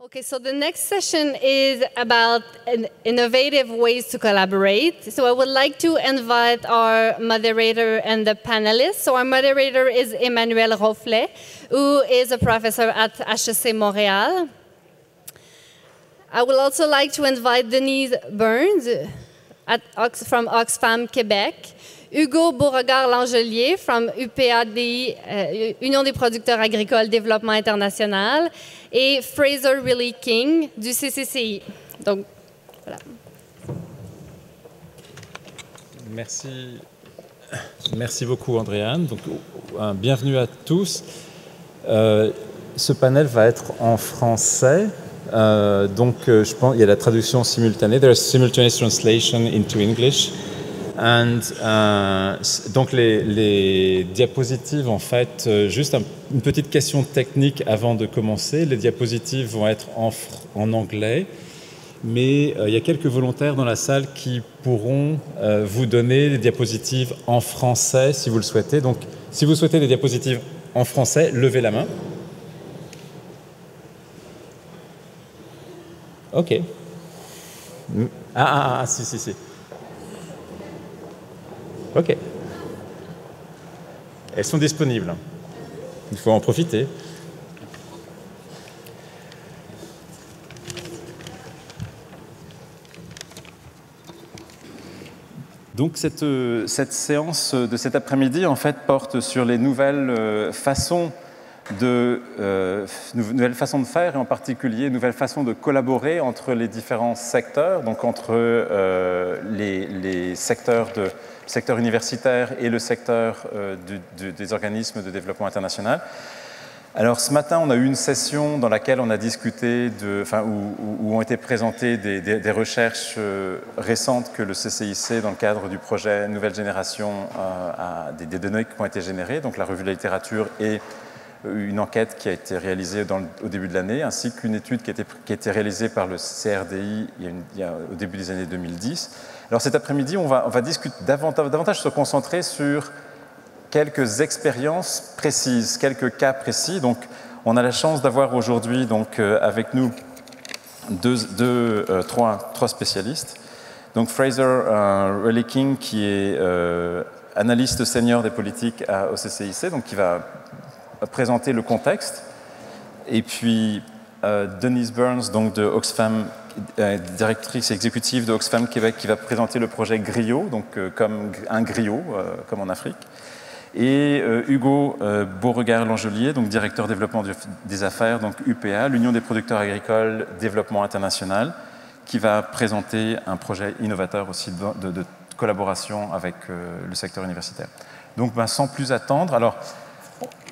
Okay, so the next session is about innovative ways to collaborate. So I would like to invite our moderator and the panelists. So our moderator is Emmanuel Rofflet, who is a professor at HEC Montréal. I would also like to invite Denise Burns from Oxfam Québec, Hugo Beauregard-Langelier from UPADI, Union des producteurs agricoles développement international, et Fraser Riley King du CCCI. Donc, voilà. Merci beaucoup, Andréane. Donc, bienvenue à tous. Ce panel va être en français. Je pense qu'il y a la traduction simultanée. There is simultaneous translation into English. Donc les diapositives, en fait, juste une petite question technique avant de commencer. Les diapositives vont être en anglais, mais il y a quelques volontaires dans la salle qui pourront vous donner les diapositives en français si vous le souhaitez. Donc, si vous souhaitez des diapositives en français, levez la main. OK. Si. OK. Elles sont disponibles. Il faut en profiter. Donc cette séance de cet après-midi, en fait, porte sur les nouvelles façons de faire, et en particulier nouvelles façons de collaborer entre les différents secteurs, donc entre les secteurs secteur universitaire et le secteur des organismes de développement international. Alors ce matin, on a eu une session dans laquelle on a discuté, où ont été présentées des recherches récentes que le CCIC, dans le cadre du projet Nouvelle Génération, des données qui ont été générées, donc la revue de la littérature et une enquête qui a été réalisée au début de l'année, ainsi qu'une étude qui a été réalisée par le CRDI au début des années 2010. Alors cet après-midi, on va discuter davantage se concentrer sur quelques expériences précises, quelques cas précis. Donc, on a la chance d'avoir aujourd'hui avec nous trois spécialistes. Donc Fraser Riley King, qui est analyste senior des politiques au CCIC, donc qui va présenter le contexte. Et puis Denise Burns, donc de Oxfam, directrice exécutive de Oxfam Québec, qui va présenter le projet Griot, donc comme un griot, comme en Afrique. Et Hugo Beauregard-Langelier, donc directeur développement des affaires, donc UPA, l'Union des producteurs agricoles développement international, qui va présenter un projet innovateur aussi de collaboration avec le secteur universitaire. Donc sans plus attendre, alors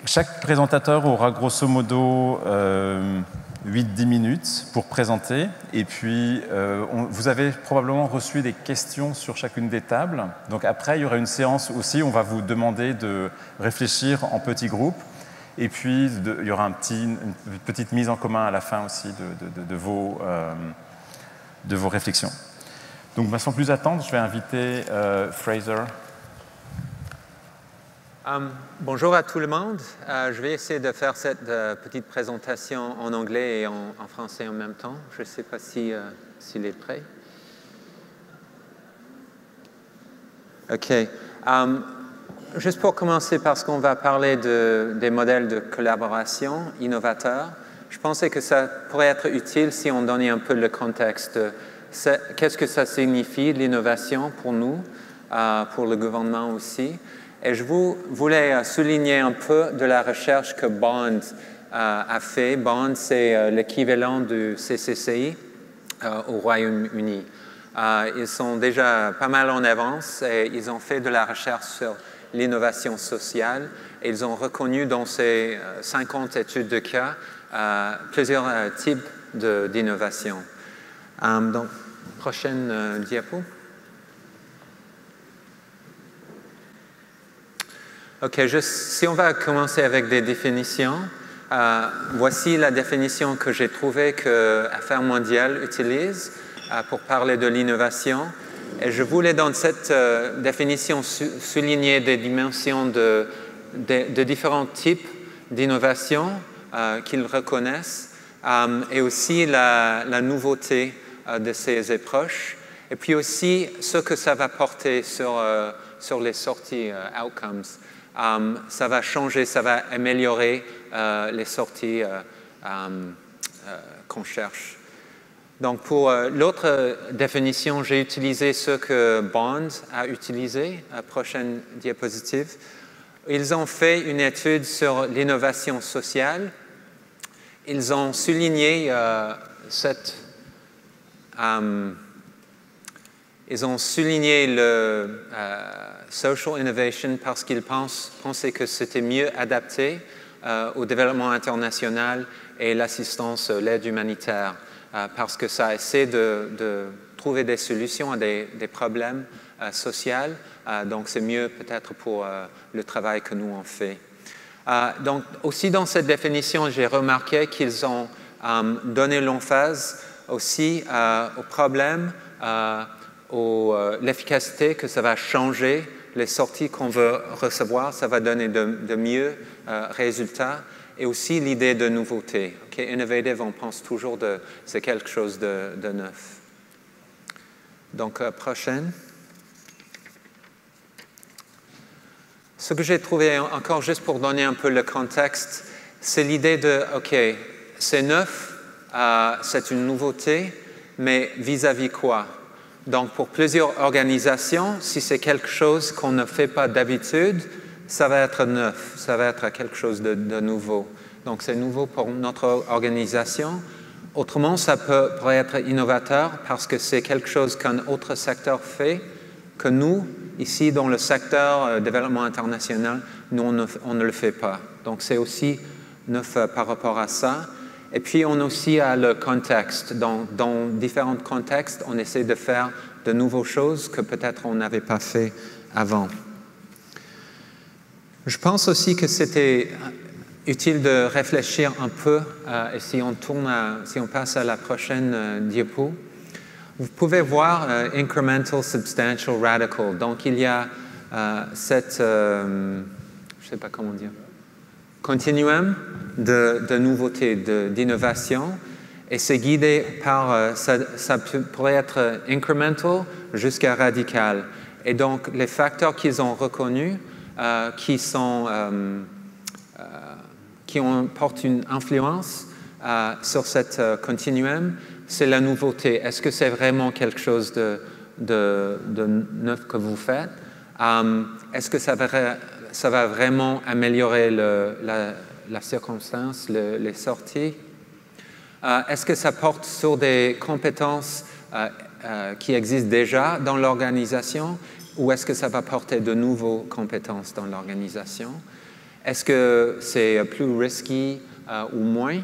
chaque présentateur aura grosso modo 8-10 minutes pour présenter, et puis vous avez probablement reçu des questions sur chacune des tables. Donc après, il y aura une séance aussi, on va vous demander de réfléchir en petits groupes, et puis il y aura une petite mise en commun à la fin aussi de vos réflexions. Donc sans plus attendre, je vais inviter Fraser. Bonjour à tout le monde. Je vais essayer de faire cette petite présentation en anglais et en français en même temps. Je ne sais pas s'il est prêt. OK. Juste pour commencer, parce qu'on va parler des modèles de collaboration innovateurs, je pensais que ça pourrait être utile si on donnait un peu le contexte. Qu'est-ce que ça signifie, l'innovation, pour nous, pour le gouvernement aussi? Et je voulais souligner un peu de la recherche que Bond a fait. Bond, c'est l'équivalent du CCCI au Royaume-Uni. Ils sont déjà pas mal en avance et ils ont fait de la recherche sur l'innovation sociale. Et ils ont reconnu dans ces 50 études de cas plusieurs types d'innovation. Donc, prochaine diapo. OK, si on va commencer avec des définitions, voici la définition que j'ai trouvée que Affaires mondiales utilise pour parler de l'innovation. Et je voulais dans cette définition souligner des dimensions de différents types d'innovation qu'ils reconnaissent. et aussi la nouveauté de ces approches, et puis aussi ce que ça va porter sur les sorties outcomes. Ça va changer, ça va améliorer les sorties qu'on cherche. Donc pour l'autre définition, j'ai utilisé ce que Bond a utilisé, prochaine diapositive. Ils ont fait une étude sur l'innovation sociale. Ils ont souligné le social innovation parce qu'ils pensaient que c'était mieux adapté au développement international et l'assistance, l'aide humanitaire, parce que ça essaie de trouver des solutions à des problèmes sociaux. Donc c'est mieux peut-être pour le travail que nous on fait. Donc aussi dans cette définition, j'ai remarqué qu'ils ont donné l'emphase aussi au problème, l'efficacité que ça va changer les sorties qu'on veut recevoir, ça va donner de mieux résultats, et aussi l'idée de nouveauté. Okay? Innovative, on pense toujours c'est quelque chose de neuf. Donc, prochaine. Ce que j'ai trouvé encore, juste pour donner un peu le contexte, c'est l'idée de, OK, c'est neuf, c'est une nouveauté, mais vis-à-vis quoi? Donc, pour plusieurs organisations, si c'est quelque chose qu'on ne fait pas d'habitude, ça va être neuf, ça va être quelque chose de nouveau. Donc, c'est nouveau pour notre organisation. Autrement, ça pourrait être innovateur parce que c'est quelque chose qu'un autre secteur fait, que nous, ici, dans le secteur développement international, nous, on ne le fait pas. Donc, c'est aussi neuf par rapport à ça. Et puis, on aussi a le contexte. Dans différents contextes, on essaie de faire de nouvelles choses que peut-être on n'avait pas fait avant. Je pense aussi que c'était utile de réfléchir un peu, et si on passe à la prochaine diapo, vous pouvez voir incremental, substantial, radical. Donc, il y a cette, je ne sais pas comment dire, continuum de nouveautés, d'innovation, et c'est guidé par, ça pourrait être incremental jusqu'à radical. Et donc, les facteurs qu'ils ont reconnus, qui portent une influence sur cette continuum, c'est la nouveauté. Est-ce que c'est vraiment quelque chose de neuf que vous faites? Est-ce que ça va vraiment améliorer la circonstance, les sorties? Est-ce que ça porte sur des compétences qui existent déjà dans l'organisation, ou est-ce que ça va porter de nouvelles compétences dans l'organisation? Est-ce que c'est plus risqué ou moins?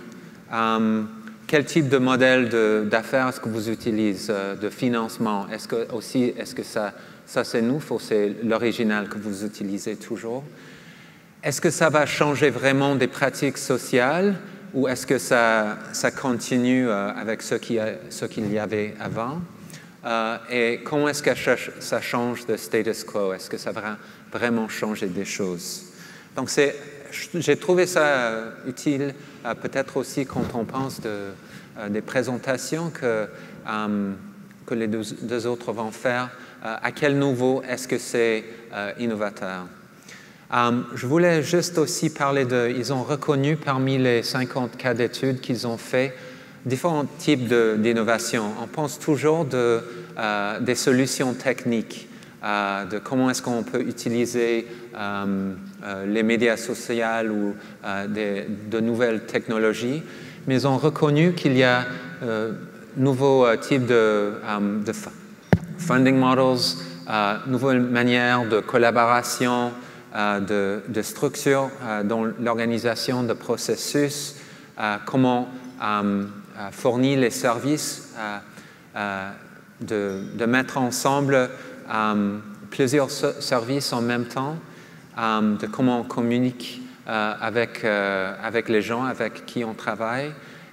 Quel type de modèle d'affaires est-ce que vous utilisez, de financement? Est-ce que ça c'est nouveau ou c'est l'original que vous utilisez toujours? Est-ce que ça va changer vraiment des pratiques sociales, ou est-ce que ça continue avec ce qu'il y avait avant? Et comment est-ce que ça change de status quo? Est-ce que ça va vraiment changer des choses? Donc, j'ai trouvé ça utile, peut-être aussi quand on pense des présentations que les deux autres vont faire. À quel niveau est-ce que c'est innovateur? Je voulais juste aussi parler ils ont reconnu parmi les 50 cas d'études qu'ils ont fait différents types d'innovation. On pense toujours des solutions techniques, de comment est-ce qu'on peut utiliser les médias sociaux ou de nouvelles technologies, mais ils ont reconnu qu'il y a nouveaux types de funding models, nouvelles manières de collaboration, de structure dans l'organisation de processus, comment fournir les services, de mettre ensemble plusieurs services en même temps, de comment on communique avec les gens avec qui on travaille,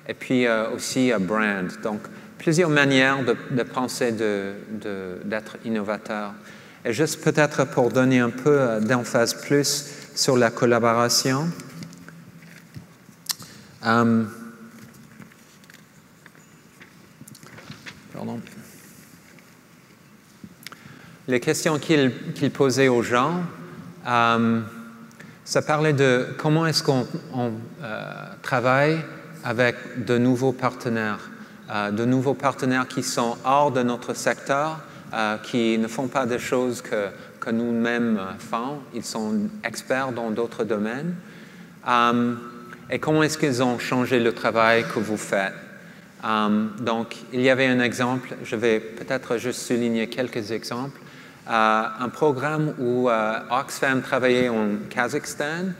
et puis aussi brand. Donc, plusieurs manières de penser d'être innovateur. Et juste peut-être pour donner un peu d'emphase plus sur la collaboration, Pardon. Les questions qu'il posait aux gens, ça parlait de comment est-ce qu'on travaille avec de nouveaux partenaires qui sont hors de notre secteur, qui ne font pas des choses que nous-mêmes faisons. Ils sont experts dans d'autres domaines. Et comment est-ce qu'ils ont changé le travail que vous faites? Donc, il y avait un exemple, je vais peut-être juste souligner quelques exemples. Un programme où Oxfam travaillait en Kazakhstan,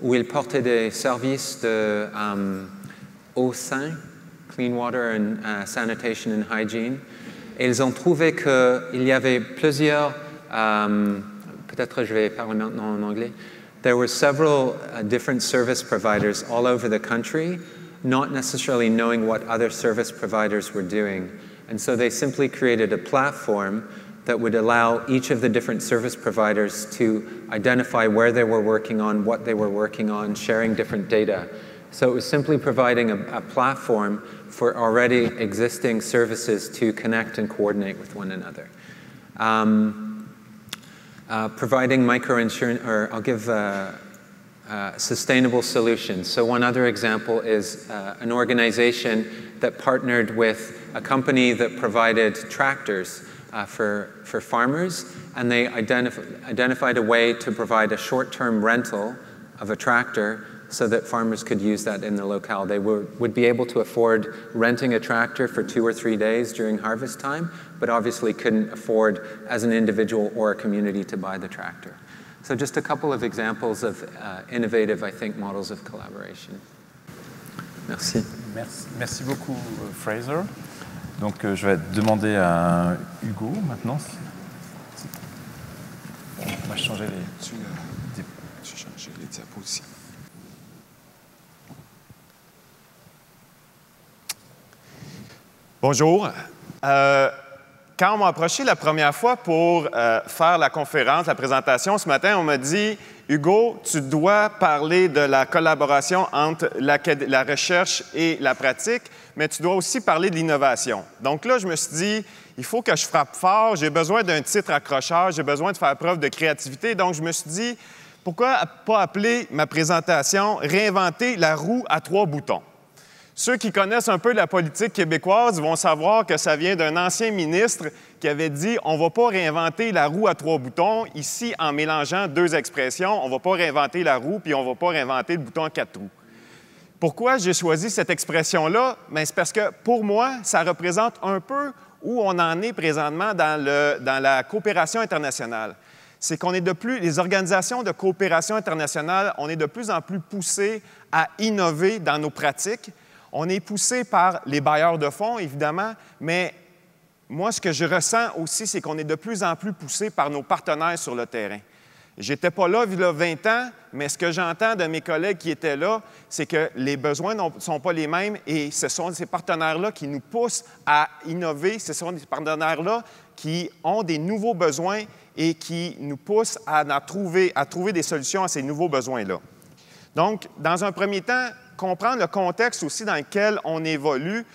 où ils portaient des services de eau saine, Clean Water and Sanitation and Hygiene. Et ils ont trouvé qu'il y avait plusieurs, peut-être je vais parler maintenant en anglais, there were several different service providers all over the country, not necessarily knowing what other service providers were doing. And so they simply created a platform that would allow each of the different service providers to identify where they were working on, what they were working on, sharing different data. So it was simply providing a platform for already existing services to connect and coordinate with one another. Providing microinsurance, or I'll give sustainable solutions. So one other example is an organization that partnered with a company that provided tractors for farmers, and they identified a way to provide a short-term rental of a tractor so that farmers could use that in the locale. They would be able to afford renting a tractor for 2 or 3 days during harvest time, but obviously couldn't afford as an individual or a community to buy the tractor. So just a couple of examples of innovative, I think, models of collaboration. Merci. Merci beaucoup, Fraser. Donc, je vais demander à Hugo maintenant. On va changer les diapos aussi. Bonjour. Quand on m'a approché la première fois pour faire la conférence, la présentation, ce matin, on m'a dit « Hugo, tu dois parler de la collaboration entre la recherche et la pratique, mais tu dois aussi parler de l'innovation. » Donc là, je me suis dit « Il faut que je frappe fort, j'ai besoin d'un titre accrocheur, j'ai besoin de faire preuve de créativité. » Donc, je me suis dit « Pourquoi pas appeler ma présentation « Réinventer la roue à 3 boutons ». Ceux qui connaissent un peu la politique québécoise vont savoir que ça vient d'un ancien ministre qui avait dit « On ne va pas réinventer la roue à 3 boutons ». Ici, en mélangeant 2 expressions, on ne va pas réinventer la roue puis on ne va pas réinventer le bouton à 4 trous. Pourquoi j'ai choisi cette expression-là? C'est parce que, pour moi, ça représente un peu où on en est présentement dans la coopération internationale. C'est qu'on est les organisations de coopération internationale, on est de plus en plus poussés à innover dans nos pratiques. On est poussé par les bailleurs de fonds, évidemment, mais moi, ce que je ressens aussi, c'est qu'on est de plus en plus poussé par nos partenaires sur le terrain. Je n'étais pas là il y a 20 ans, mais ce que j'entends de mes collègues qui étaient là, c'est que les besoins ne sont pas les mêmes et ce sont ces partenaires-là qui nous poussent à innover. Ce sont des partenaires-là qui ont des nouveaux besoins et qui nous poussent à trouver des solutions à ces nouveaux besoins-là. Donc, dans un premier temps, comprendre le contexte aussi dans lequel on évolue,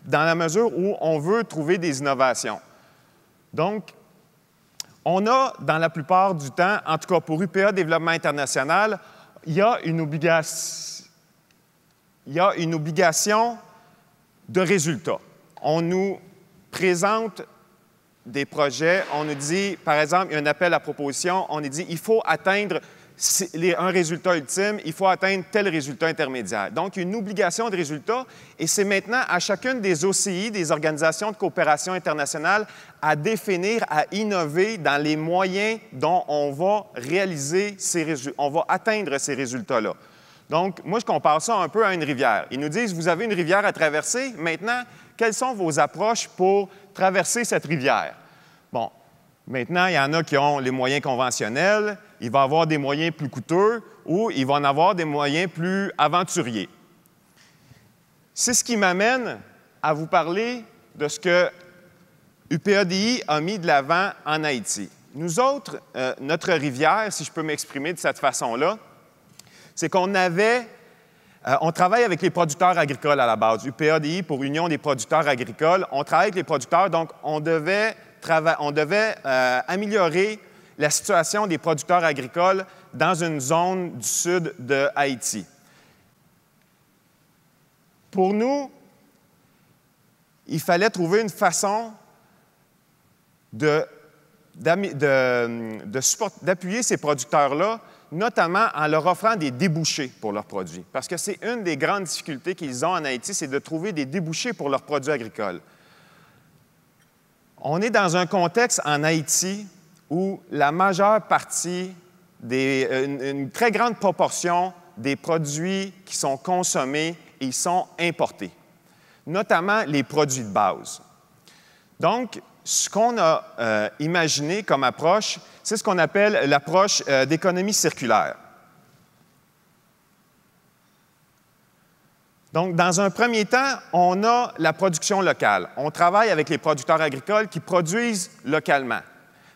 dans la mesure où on veut trouver des innovations. Donc, on a, dans la plupart du temps, en tout cas pour UPA Développement International, il y a une obligation de résultat. On nous présente des projets, on nous dit, par exemple, il y a un appel à proposition, on nous dit il faut atteindre un résultat ultime, il faut atteindre tel résultat intermédiaire. Donc, une obligation de résultat, et c'est maintenant à chacune des OCI, des organisations de coopération internationale, à définir, à innover dans les moyens dont on va réaliser on va atteindre ces résultats-là. Donc, moi, je compare ça un peu à une rivière. Ils nous disent, vous avez une rivière à traverser, maintenant, quelles sont vos approches pour traverser cette rivière? Bon, maintenant, il y en a qui ont les moyens conventionnels, il va y avoir des moyens plus coûteux ou il va en avoir des moyens plus aventuriers. C'est ce qui m'amène à vous parler de ce que UPADI a mis de l'avant en Haïti. Nous autres, notre rivière, si je peux m'exprimer de cette façon-là, c'est qu'on avait On travaille avec les producteurs agricoles à la base. UPADI pour Union des producteurs agricoles. On travaille avec les producteurs, donc on devait améliorer la situation des producteurs agricoles dans une zone du sud de Haïti. Pour nous, il fallait trouver une façon d'appuyer ces producteurs-là, notamment en leur offrant des débouchés pour leurs produits. Parce que c'est une des grandes difficultés qu'ils ont en Haïti, c'est de trouver des débouchés pour leurs produits agricoles. On est dans un contexte en Haïti où la majeure partie, une très grande proportion des produits qui sont consommés, ils sont importés, notamment les produits de base. Donc, ce qu'on a imaginé comme approche, c'est ce qu'on appelle l'approche d'économie circulaire. Donc, dans un premier temps, on a la production locale. On travaille avec les producteurs agricoles qui produisent localement.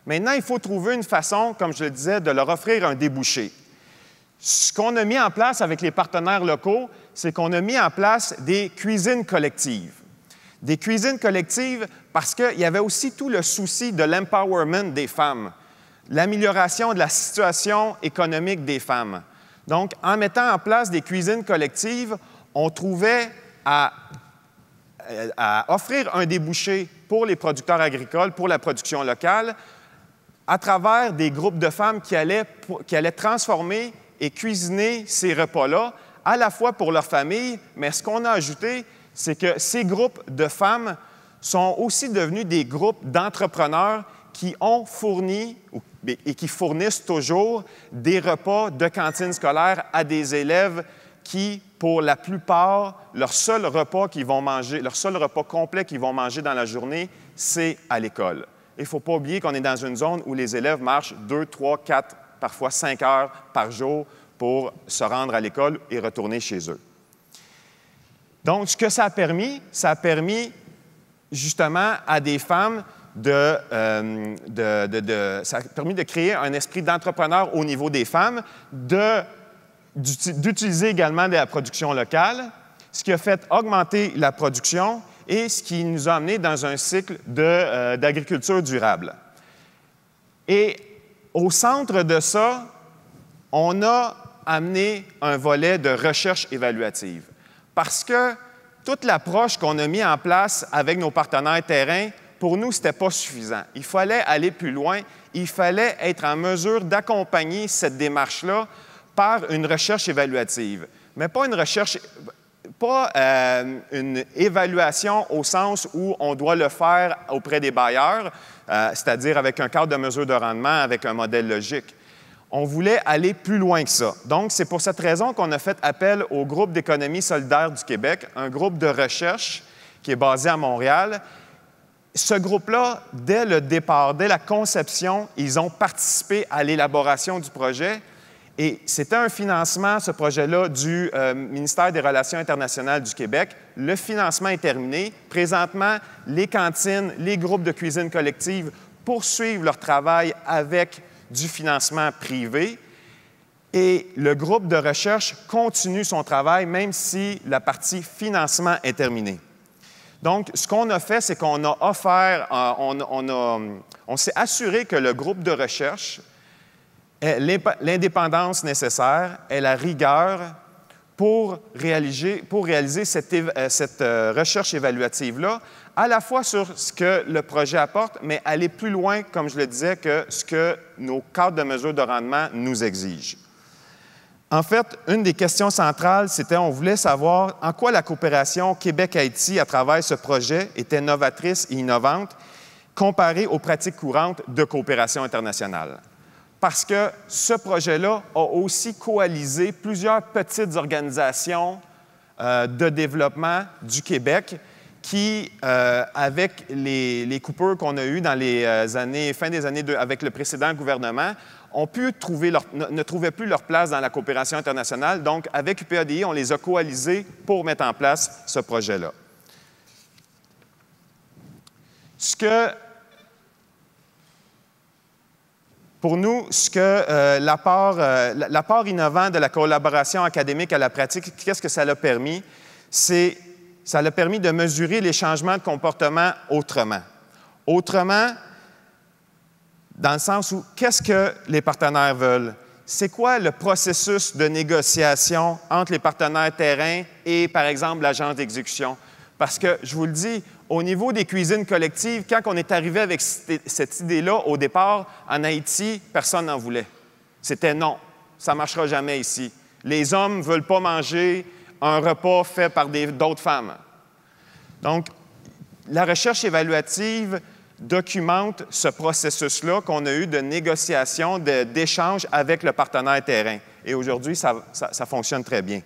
Maintenant, il faut trouver une façon, comme je le disais, de leur offrir un débouché. Ce qu'on a mis en place avec les partenaires locaux, c'est qu'on a mis en place des cuisines collectives. Des cuisines collectives parce qu'il y avait aussi tout le souci de l'empowerment des femmes, l'amélioration de la situation économique des femmes. Donc, en mettant en place des cuisines collectives, on trouvait à offrir un débouché pour les producteurs agricoles, pour la production locale, à travers des groupes de femmes qui allaient transformer et cuisiner ces repas-là, à la fois pour leur famille, mais ce qu'on a ajouté, c'est que ces groupes de femmes sont aussi devenus des groupes d'entrepreneurs qui ont fourni et qui fournissent toujours des repas de cantine scolaire à des élèves qui, pour la plupart, leur seul repas complet qu'ils vont manger dans la journée, c'est à l'école. Il ne faut pas oublier qu'on est dans une zone où les élèves marchent 2, 3, 4, parfois 5 heures par jour pour se rendre à l'école et retourner chez eux. Donc, ce que ça a permis justement à des femmes ça a permis de créer un esprit d'entrepreneur au niveau des femmes, d'utiliser également de la production locale, ce qui a fait augmenter la production et ce qui nous a amené dans un cycle d'agriculture durable. Et au centre de ça, on a amené un volet de recherche évaluative. Parce que toute l'approche qu'on a mise en place avec nos partenaires terrain, pour nous, ce n'était pas suffisant. Il fallait aller plus loin. Il fallait être en mesure d'accompagner cette démarche-là par une recherche évaluative. Mais pas une évaluation au sens où on doit le faire auprès des bailleurs, c'est-à-dire avec un cadre de mesure de rendement, avec un modèle logique. On voulait aller plus loin que ça. Donc, c'est pour cette raison qu'on a fait appel au groupe d'économie solidaire du Québec, un groupe de recherche qui est basé à Montréal. Ce groupe-là, dès le départ, dès la conception, ils ont participé à l'élaboration du projet. Et c'était un financement, ce projet-là, du ministère des Relations internationales du Québec. Le financement est terminé. Présentement, les cantines, les groupes de cuisine collective poursuivent leur travail avec du financement privé. Et le groupe de recherche continue son travail, même si la partie financement est terminée. Donc, ce qu'on a fait, c'est qu'on a offert, on s'est assuré que le groupe de recherche ait l'indépendance nécessaire et la rigueur pour réaliser cette recherche évaluative-là, à la fois sur ce que le projet apporte, mais aller plus loin, comme je le disais, que ce que nos cadres de mesure de rendement nous exigent. En fait, une des questions centrales, c'était on voulait savoir en quoi la coopération Québec-Haïti à travers ce projet était novatrice et innovante comparée aux pratiques courantes de coopération internationale. Parce que ce projet-là a aussi coalisé plusieurs petites organisations de développement du Québec qui, avec les coupures qu'on a eues dans les fin des années avec le précédent gouvernement, ne trouvaient plus leur place dans la coopération internationale. Donc, avec UPADI, on les a coalisés pour mettre en place ce projet-là. pour nous, ce que l'apport innovant de la collaboration académique à la pratique, qu'est-ce que ça l'a permis? Ça l'a permis de mesurer les changements de comportement autrement. Autrement, dans le sens où, qu'est-ce que les partenaires veulent? C'est quoi le processus de négociation entre les partenaires terrain et, par exemple, l'agence d'exécution? Parce que, je vous le dis, au niveau des cuisines collectives, quand on est arrivé avec cette idée-là, au départ, en Haïti, personne n'en voulait. C'était non, ça ne marchera jamais ici. Les hommes ne veulent pas manger un repas fait par d'autres femmes. Donc, la recherche évaluative documente ce processus-là qu'on a eu de négociation, d'échange avec le partenaire terrain. Et aujourd'hui, ça fonctionne très bien.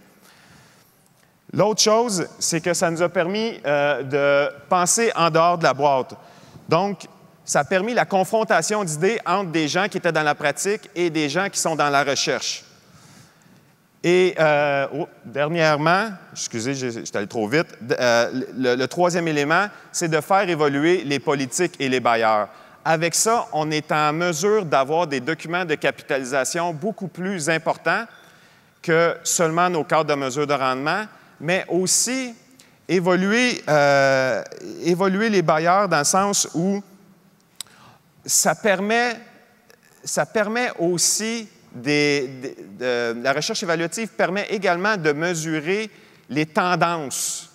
L'autre chose, c'est que ça nous a permis de penser en dehors de la boîte. Donc, ça a permis la confrontation d'idées entre des gens qui étaient dans la pratique et des gens qui sont dans la recherche. Et dernièrement, excusez, j'étais allé trop vite, le troisième élément, c'est de faire évoluer les politiques et les bailleurs. Avec ça, on est en mesure d'avoir des documents de capitalisation beaucoup plus importants que seulement nos cadres de mesure de rendement, mais aussi évoluer les bailleurs dans le sens où ça permet aussi la recherche évaluative permet également de mesurer les tendances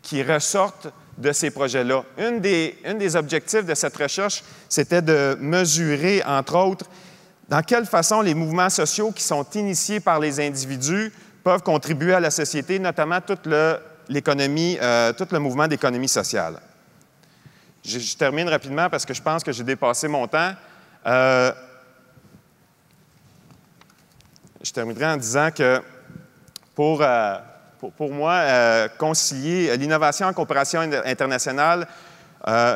qui ressortent de ces projets-là. Un des objectifs de cette recherche, c'était de mesurer, entre autres, dans quelle façon les mouvements sociaux qui sont initiés par les individus peuvent contribuer à la société, notamment tout le mouvement d'économie sociale. Je termine rapidement parce que je pense que j'ai dépassé mon temps. Je terminerai en disant que pour moi, concilier l'innovation en coopération internationale,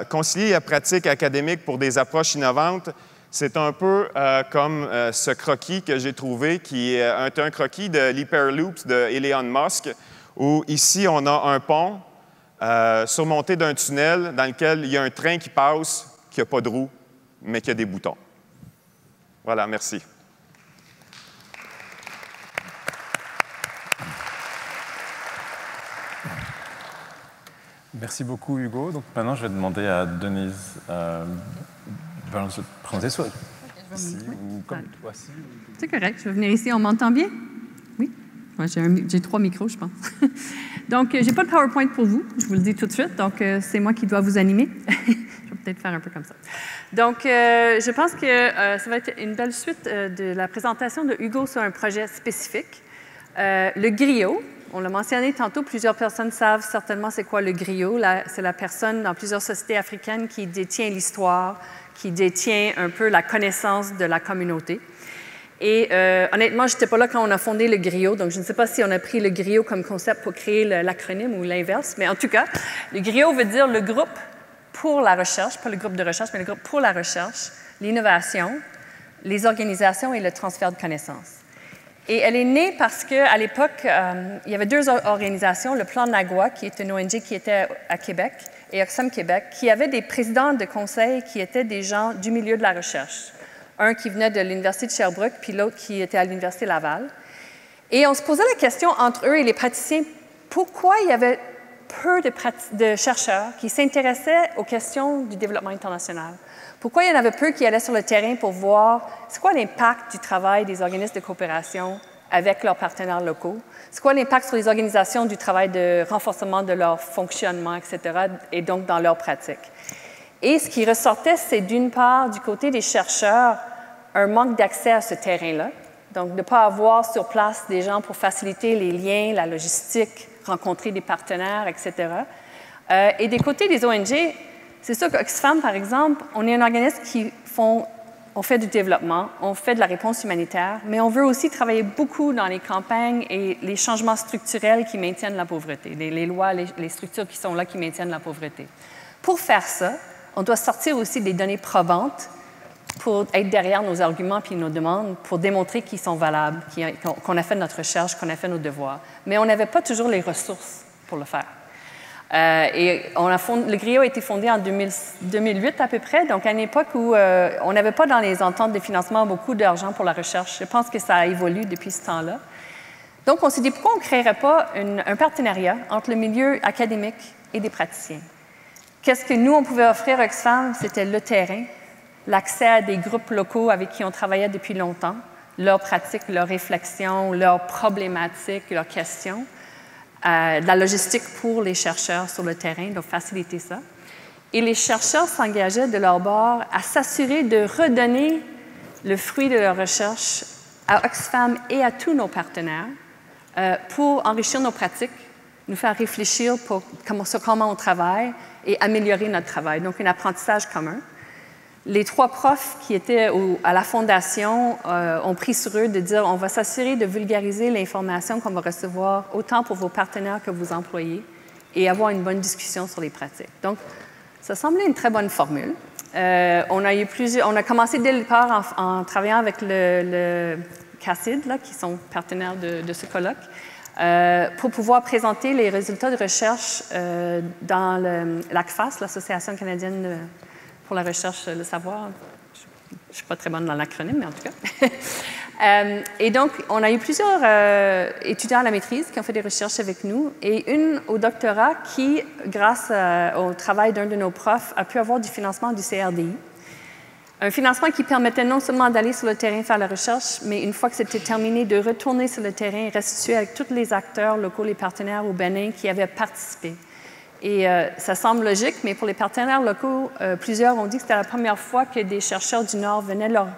concilier la pratique académique pour des approches innovantes, c'est un peu comme ce croquis que j'ai trouvé, qui est un croquis de l'Hyperloop de Elon Musk, où ici, on a un pont surmonté d'un tunnel dans lequel il y a un train qui passe, qui n'a pas de roue, mais qui a des boutons. Voilà, merci. Merci beaucoup, Hugo. Donc maintenant, je vais demander à Denise de prendre soit ici ou comme toi. C'est correct, je vais venir ici. On m'entend bien? Oui? Ouais, j'ai 3 micros, je pense. Donc, je n'ai pas de PowerPoint pour vous, je vous le dis tout de suite. Donc, c'est moi qui dois vous animer. Je vais peut-être faire un peu comme ça. Donc, je pense que ça va être une belle suite de la présentation de Hugo sur un projet spécifique. Le griot. On l'a mentionné tantôt, plusieurs personnes savent certainement c'est quoi le griot. C'est la personne dans plusieurs sociétés africaines qui détient l'histoire, qui détient un peu la connaissance de la communauté. Et honnêtement, je n'étais pas là quand on a fondé le griot, donc je ne sais pas si on a pris le griot comme concept pour créer l'acronyme ou l'inverse, mais en tout cas, le griot veut dire le groupe pour la recherche, pas le groupe de recherche, mais le groupe pour la recherche, l'innovation, les organisations et le transfert de connaissances. Et elle est née parce qu'à l'époque, il y avait 2 organisations, le Plan Nagua, qui est une ONG qui était à Québec, et Oxfam Québec, qui avaient des présidents de conseil qui étaient des gens du milieu de la recherche. Un qui venait de l'Université de Sherbrooke, puis l'autre qui était à l'Université Laval. Et on se posait la question entre eux et les praticiens, pourquoi il y avait peu de chercheurs qui s'intéressaient aux questions du développement international? Pourquoi il y en avait peu qui allaient sur le terrain pour voir c'est quoi l'impact du travail des organismes de coopération avec leurs partenaires locaux? C'est quoi l'impact sur les organisations du travail de renforcement de leur fonctionnement, etc., et donc dans leur pratique? Et ce qui ressortait, c'est d'une part, du côté des chercheurs, un manque d'accès à ce terrain-là. Donc, de ne pas avoir sur place des gens pour faciliter les liens, la logistique, rencontrer des partenaires, etc. Et des côtés des ONG, c'est sûr qu'Oxfam, par exemple, on est un organisme on fait du développement, on fait de la réponse humanitaire, mais on veut aussi travailler beaucoup dans les campagnes et les changements structurels qui maintiennent la pauvreté, les lois, les structures qui sont là qui maintiennent la pauvreté. Pour faire ça, on doit sortir aussi des données probantes pour être derrière nos arguments puis nos demandes, pour démontrer qu'ils sont valables, qu'on a fait notre recherche, qu'on a fait nos devoirs. Mais on n'avait pas toujours les ressources pour le faire. Et le GRIO a été fondé en 2008 à peu près, donc à une époque où on n'avait pas dans les ententes de financement beaucoup d'argent pour la recherche. Je pense que ça a évolué depuis ce temps-là. Donc, on s'est dit, pourquoi on ne créerait pas un partenariat entre le milieu académique et des praticiens? Qu'est-ce que nous, on pouvait offrir à Oxfam? C'était le terrain, l'accès à des groupes locaux avec qui on travaillait depuis longtemps, leurs pratiques, leurs réflexions, leurs problématiques, leurs questions, de la logistique pour les chercheurs sur le terrain, donc faciliter ça. Et les chercheurs s'engageaient de leur bord à s'assurer de redonner le fruit de leur recherche à Oxfam et à tous nos partenaires pour enrichir nos pratiques, nous faire réfléchir sur comment on travaille et améliorer notre travail. Donc, un apprentissage commun. Les 3 profs qui étaient à la Fondation ont pris sur eux de dire on va s'assurer de vulgariser l'information qu'on va recevoir autant pour vos partenaires que vos employés et avoir une bonne discussion sur les pratiques. Donc, ça semblait une très bonne formule. On a commencé dès le départ en travaillant avec le CACID, là, qui sont partenaires de ce colloque, pour pouvoir présenter les résultats de recherche dans l'ACFAS, l'Association canadienne pour la recherche le savoir. Je ne suis pas très bonne dans l'acronyme, mais en tout cas. Et donc, on a eu plusieurs étudiants à la maîtrise qui ont fait des recherches avec nous et une au doctorat qui, grâce au travail d'un de nos profs, a pu avoir du financement du CRDI. Un financement qui permettait non seulement d'aller sur le terrain faire la recherche, mais une fois que c'était terminé, de retourner sur le terrain et restituer avec tous les acteurs locaux, les partenaires au Bénin qui avaient participé. Et ça semble logique, mais pour les partenaires locaux, plusieurs ont dit que c'était la première fois que des chercheurs du Nord venaient leur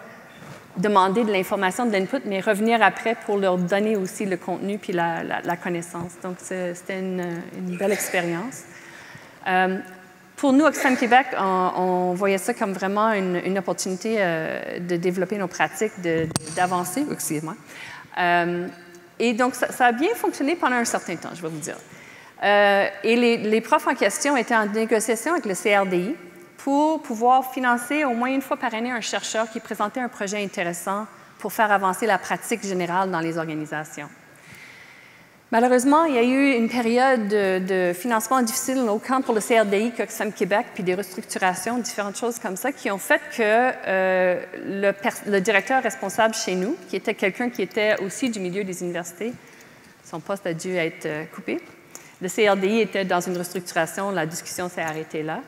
demander de l'information, de l'input, mais revenir après pour leur donner aussi le contenu puis la connaissance. Donc, c'était une belle expérience. Pour nous, Oxfam Québec, on voyait ça comme vraiment une opportunité de développer nos pratiques, d'avancer, excusez-moi. Et donc, ça a bien fonctionné pendant un certain temps, je vais vous dire. Et les profs en question étaient en négociation avec le CRDI pour pouvoir financer au moins une fois par année un chercheur qui présentait un projet intéressant pour faire avancer la pratique générale dans les organisations. Malheureusement, il y a eu une période de financement difficile autant pour le CRDI qu'Oxfam Québec, puis des restructurations, différentes choses comme ça, qui ont fait que le directeur responsable chez nous, qui était quelqu'un qui était aussi du milieu des universités, son poste a dû être coupé. Le CRDI était dans une restructuration, la discussion s'est arrêtée là.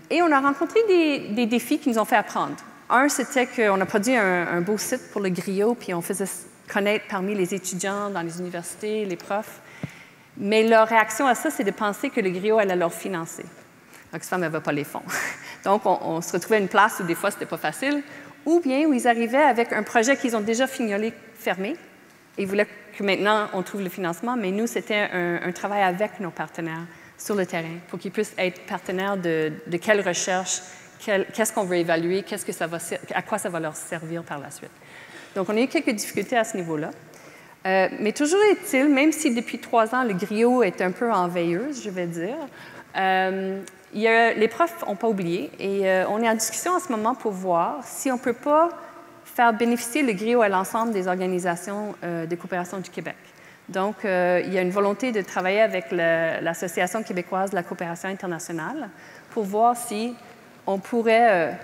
Et on a rencontré des défis qui nous ont fait apprendre. Un, c'était qu'on a produit un beau site pour le GRIO, puis on faisait connaître parmi les étudiants dans les universités, les profs. Mais leur réaction à ça, c'est de penser que le GRIO allait leur financer. Oxfam n'avait pas les fonds. Donc, on se retrouvait à une place où des fois, c'était pas facile, ou bien où ils arrivaient avec un projet qu'ils ont déjà fignolé, fermé, et ils voulaient que maintenant, on trouve le financement, mais nous, c'était un travail avec nos partenaires sur le terrain pour qu'ils puissent être partenaires de quelle recherche, qu'est-ce qu'on veut évaluer, à quoi ça va leur servir par la suite. Donc, on a eu quelques difficultés à ce niveau-là. Mais toujours est-il, même si depuis 3 ans, le GRIO est un peu en veilleuse, je vais dire, les profs n'ont pas oublié et on est en discussion en ce moment pour voir si on ne peut pas faire bénéficier le GRIO à l'ensemble des organisations de coopération du Québec. Donc, il y a une volonté de travailler avec l'Association québécoise de la coopération internationale pour voir si on pourrait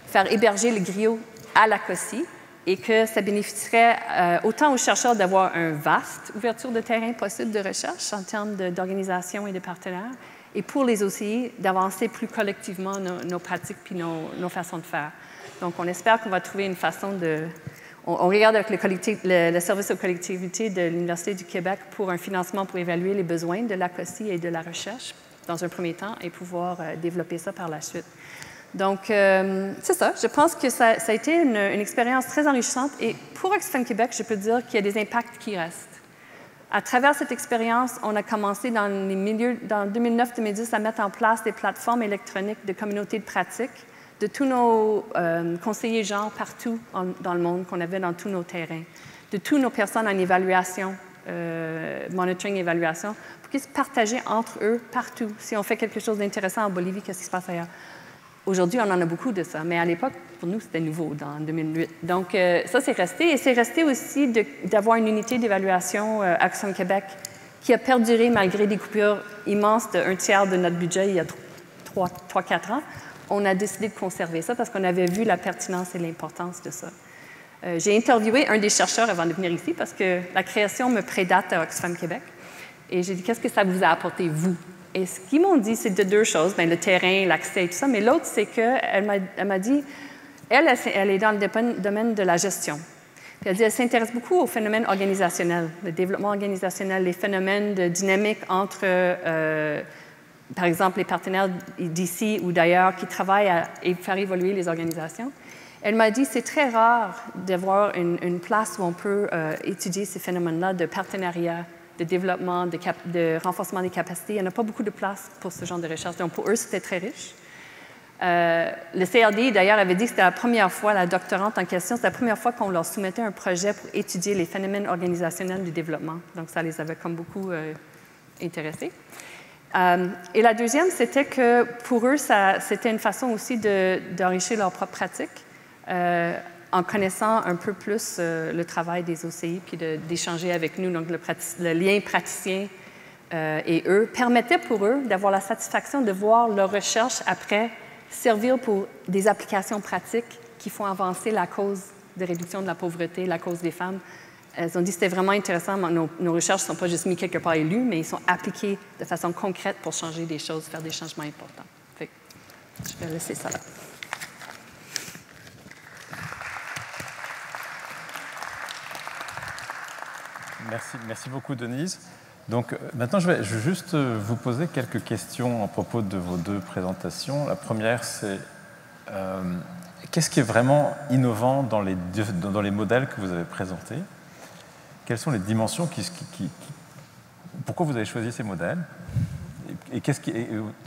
faire héberger le GRIO à la COSI et que ça bénéficierait autant aux chercheurs d'avoir une vaste ouverture de terrain possible de recherche en termes d'organisation et de partenaires, et pour les OCI d'avancer plus collectivement nos pratiques puis nos façons de faire. Donc, on espère qu'on va trouver une façon de... On regarde avec le service aux collectivités de l'Université du Québec pour un financement pour évaluer les besoins de la COSI et de la recherche dans un premier temps et pouvoir développer ça par la suite. Donc, c'est ça. Je pense que ça a été une expérience très enrichissante. Et pour Oxfam Québec, je peux dire qu'il y a des impacts qui restent. À travers cette expérience, on a commencé dans 2009-2010 à mettre en place des plateformes électroniques de communautés de pratique de tous nos conseillers genre partout dans le monde qu'on avait dans tous nos terrains, de toutes nos personnes en évaluation, monitoring, évaluation, pour qu'ils se partagent entre eux partout. Si on fait quelque chose d'intéressant en Bolivie, qu'est-ce qui se passe ailleurs? Aujourd'hui, on en a beaucoup de ça, mais à l'époque, pour nous, c'était nouveau, dans 2008. Donc, ça, c'est resté. Et c'est resté aussi d'avoir une unité d'évaluation Oxfam Québec qui a perduré malgré des coupures immenses de 1/3 de notre budget il y a 3-4 ans. On a décidé de conserver ça parce qu'on avait vu la pertinence et l'importance de ça. J'ai interviewé un des chercheurs avant de venir ici parce que la création me prédate à Oxfam Québec. Et j'ai dit, qu'est-ce que ça vous a apporté, vous? Et ce qu'ils m'ont dit, c'est de deux choses, bien, le terrain, l'accès et tout ça, mais l'autre, c'est qu'elle m'a dit, elle est dans le domaine de la gestion. Puis elle dit, elle s'intéresse beaucoup aux phénomènes organisationnels, le développement organisationnel, les phénomènes de dynamique entre, par exemple, les partenaires d'ici ou d'ailleurs qui travaillent à faire évoluer les organisations. Elle m'a dit, c'est très rare d'avoir une place où on peut étudier ces phénomènes-là de partenariat, de développement, de renforcement des capacités. Il n'y en a pas beaucoup de place pour ce genre de recherche. Donc, pour eux, c'était très riche. Le CRD, d'ailleurs, avait dit que c'était la première fois, la doctorante en question, c'était la première fois qu'on leur soumettait un projet pour étudier les phénomènes organisationnels du développement. Donc, ça les avait comme beaucoup intéressés. Et la deuxième, c'était que pour eux, c'était une façon aussi d'enrichir leur propre pratique en connaissant un peu plus le travail des OCI puis d'échanger avec nous. Donc, le lien praticien et eux permettait pour eux d'avoir la satisfaction de voir leur recherche après servir pour des applications pratiques qui font avancer la cause de réduction de la pauvreté, la cause des femmes. Elles ont dit que c'était vraiment intéressant. Nos recherches ne sont pas juste mises quelque part et lues, mais ils sont appliquées de façon concrète pour changer des choses, faire des changements importants. Fait que je vais laisser ça là. Merci beaucoup, Denise. Donc, maintenant, je vais juste vous poser quelques questions à propos de vos deux présentations. La première, c'est qu'est-ce qui est vraiment innovant dans les modèles que vous avez présentés? Quelles sont les dimensions pourquoi vous avez choisi ces modèles?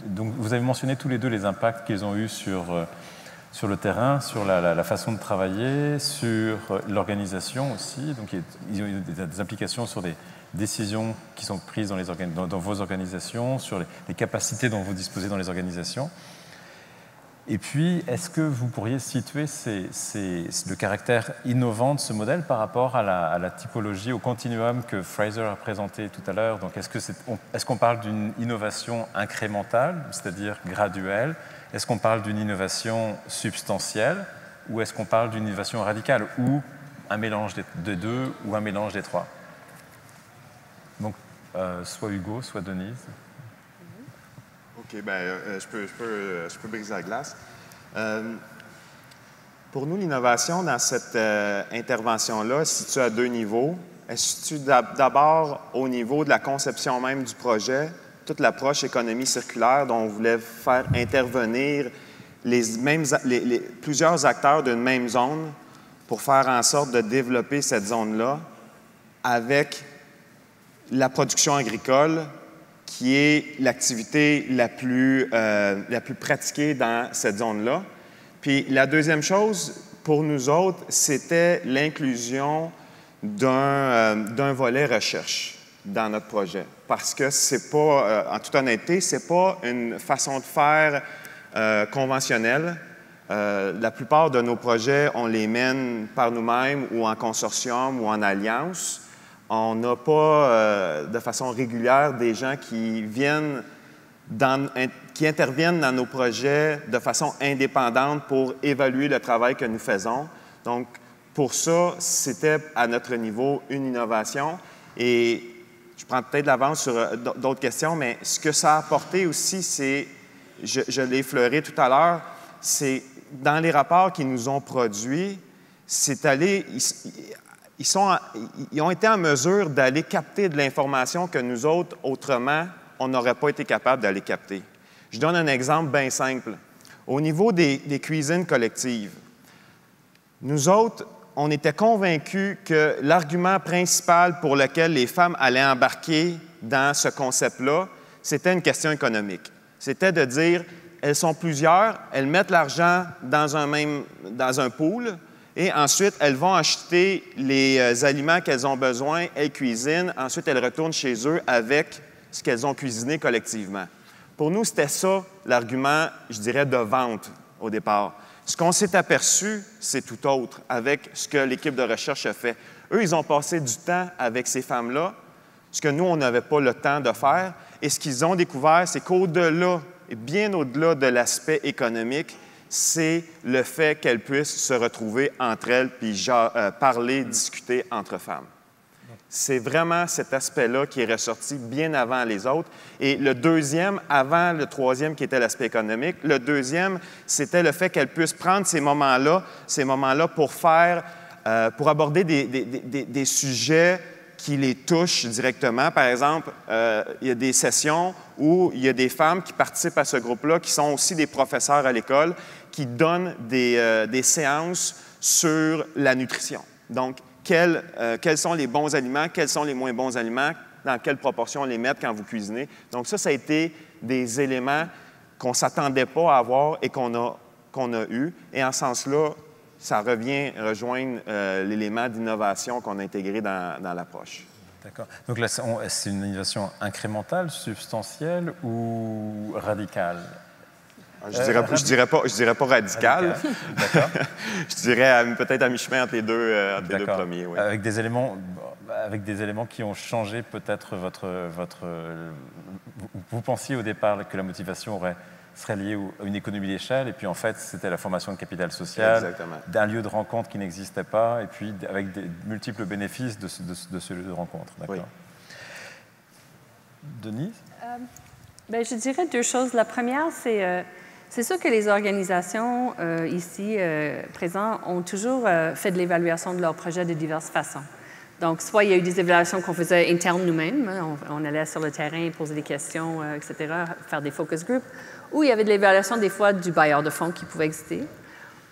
Donc, vous avez mentionné tous les deux les impacts qu'ils ont eus sur le terrain, sur la façon de travailler, sur l'organisation aussi. Donc, ils ont eu des implications sur des décisions qui sont prises dans vos organisations, sur les capacités dont vous disposez dans les organisations. Et puis, est-ce que vous pourriez situer le caractère innovant de ce modèle par rapport à la typologie, au continuum que Fraser a présenté tout à l'heure? Donc, est-ce qu'on parle d'une innovation incrémentale, c'est-à-dire graduelle? Est-ce qu'on parle d'une innovation substantielle ou est-ce qu'on parle d'une innovation radicale ou un mélange des deux ou un mélange des trois? Donc, soit Hugo, soit Denise. OK, je peux briser la glace. Pour nous, l'innovation dans cette intervention-là se situe à deux niveaux. Elle se situe d'abord au niveau de la conception même du projet, toute l'approche économie circulaire dont on voulait faire intervenir plusieurs acteurs d'une même zone pour faire en sorte de développer cette zone-là avec la production agricole, qui est l'activité la plus pratiquée dans cette zone-là. Puis la deuxième chose, pour nous autres, c'était l'inclusion d'un volet recherche dans notre projet. Parce que c'est pas, en toute honnêteté, c'est pas une façon de faire conventionnelle. La plupart de nos projets, on les mène par nous-mêmes ou en consortium ou en alliance. On n'a pas de façon régulière des gens qui interviennent dans nos projets de façon indépendante pour évaluer le travail que nous faisons. Donc, pour ça, c'était à notre niveau une innovation. Et je prends peut-être l'avance sur d'autres questions, mais ce que ça a apporté aussi, c'est, je l'ai effleuré tout à l'heure, c'est dans les rapports qu'ils nous ont produits, c'est allé... Ils ont été en mesure d'aller capter de l'information que nous autres, autrement, on n'aurait pas été capable d'aller capter. Je donne un exemple bien simple. Au niveau des cuisines collectives, nous autres, on était convaincus que l'argument principal pour lequel les femmes allaient embarquer dans ce concept-là, c'était une question économique. C'était de dire, elles sont plusieurs, elles mettent l'argent dans un pool, et ensuite, elles vont acheter les aliments qu'elles ont besoin, elles cuisinent, ensuite elles retournent chez eux avec ce qu'elles ont cuisiné collectivement. Pour nous, c'était ça l'argument, je dirais, de vente au départ. Ce qu'on s'est aperçu, c'est tout autre avec ce que l'équipe de recherche a fait. Eux, ils ont passé du temps avec ces femmes-là ce que nous, on n'avait pas le temps de faire. Et ce qu'ils ont découvert, c'est qu'au-delà, et bien au-delà de l'aspect économique, c'est le fait qu'elles puissent se retrouver entre elles puis parler, discuter entre femmes. C'est vraiment cet aspect-là qui est ressorti bien avant les autres. Et le deuxième, avant le troisième qui était l'aspect économique, le deuxième, c'était le fait qu'elles puissent prendre ces moments-là pour aborder des sujets qui les touchent directement. Par exemple, il y a des sessions où il y a des femmes qui participent à ce groupe-là, qui sont aussi des professeurs à l'école, qui donnent des séances sur la nutrition. Donc, quels sont les bons aliments, quels sont les moins bons aliments, dans quelle proportion on les met quand vous cuisinez. Donc ça a été des éléments qu'on ne s'attendait pas à avoir et qu'on a eu. Et en ce sens-là, ça revient rejoindre l'élément d'innovation qu'on a intégré dans l'approche. D'accord. Donc là, c'est une innovation incrémentale, substantielle ou radicale? Je dirais pas radical. D'accord. Je dirais peut-être à mi-chemin entre les deux premiers. Oui. Avec des éléments qui ont changé peut-être vous pensiez au départ que la motivation serait liée à une économie d'échelle, et puis en fait, c'était la formation de capital social, d'un lieu de rencontre qui n'existait pas, et puis avec des multiples bénéfices de ce lieu de rencontre. D'accord. Oui. Denise? Bien, je dirais deux choses. La première, c'est sûr que les organisations ici présentes ont toujours fait de l'évaluation de leurs projets de diverses façons. Donc, soit il y a eu des évaluations qu'on faisait internes nous-mêmes, hein, on allait sur le terrain, poser des questions, etc., faire des focus groups, ou il y avait de l'évaluation des fois du bailleur de fonds qui pouvait exister,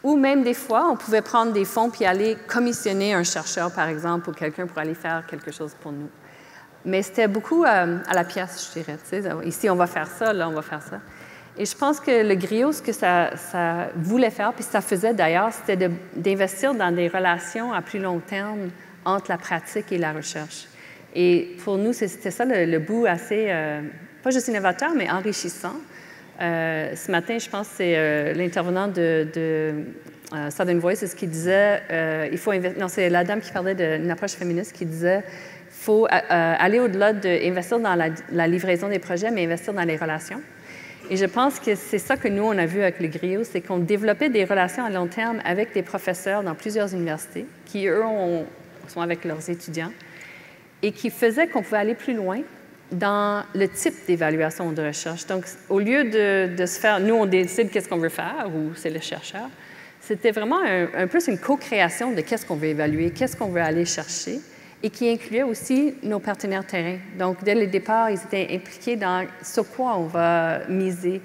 ou même des fois, on pouvait prendre des fonds puis aller commissionner un chercheur, par exemple, ou quelqu'un pour aller faire quelque chose pour nous. Mais c'était beaucoup à la pièce, je dirais. Tu sais, ici, on va faire ça, là, on va faire ça. Et je pense que le griot, ce que ça voulait faire, puis ça faisait d'ailleurs, c'était d'investir dans des relations à plus long terme entre la pratique et la recherche. Et pour nous, c'était ça le bout assez, pas juste innovateur, mais enrichissant. Ce matin, je pense que c'est l'intervenant de Southern Voices qui disait, non, c'est la dame qui parlait d'une approche féministe qui disait, il faut aller au-delà d'investir dans la livraison des projets, mais investir dans les relations. Et je pense que c'est ça que nous, on a vu avec le griot, c'est qu'on développait des relations à long terme avec des professeurs dans plusieurs universités qui, eux, sont avec leurs étudiants et qui faisaient qu'on pouvait aller plus loin dans le type d'évaluation de recherche. Donc, au lieu de se faire, nous, on décide qu'est-ce qu'on veut faire, ou c'est le chercheur, c'était vraiment un peu une co-création de qu'est-ce qu'on veut évaluer, qu'est-ce qu'on veut aller chercher, et qui incluait aussi nos partenaires terrain. Donc, dès le départ, ils étaient impliqués dans sur quoi on va miser.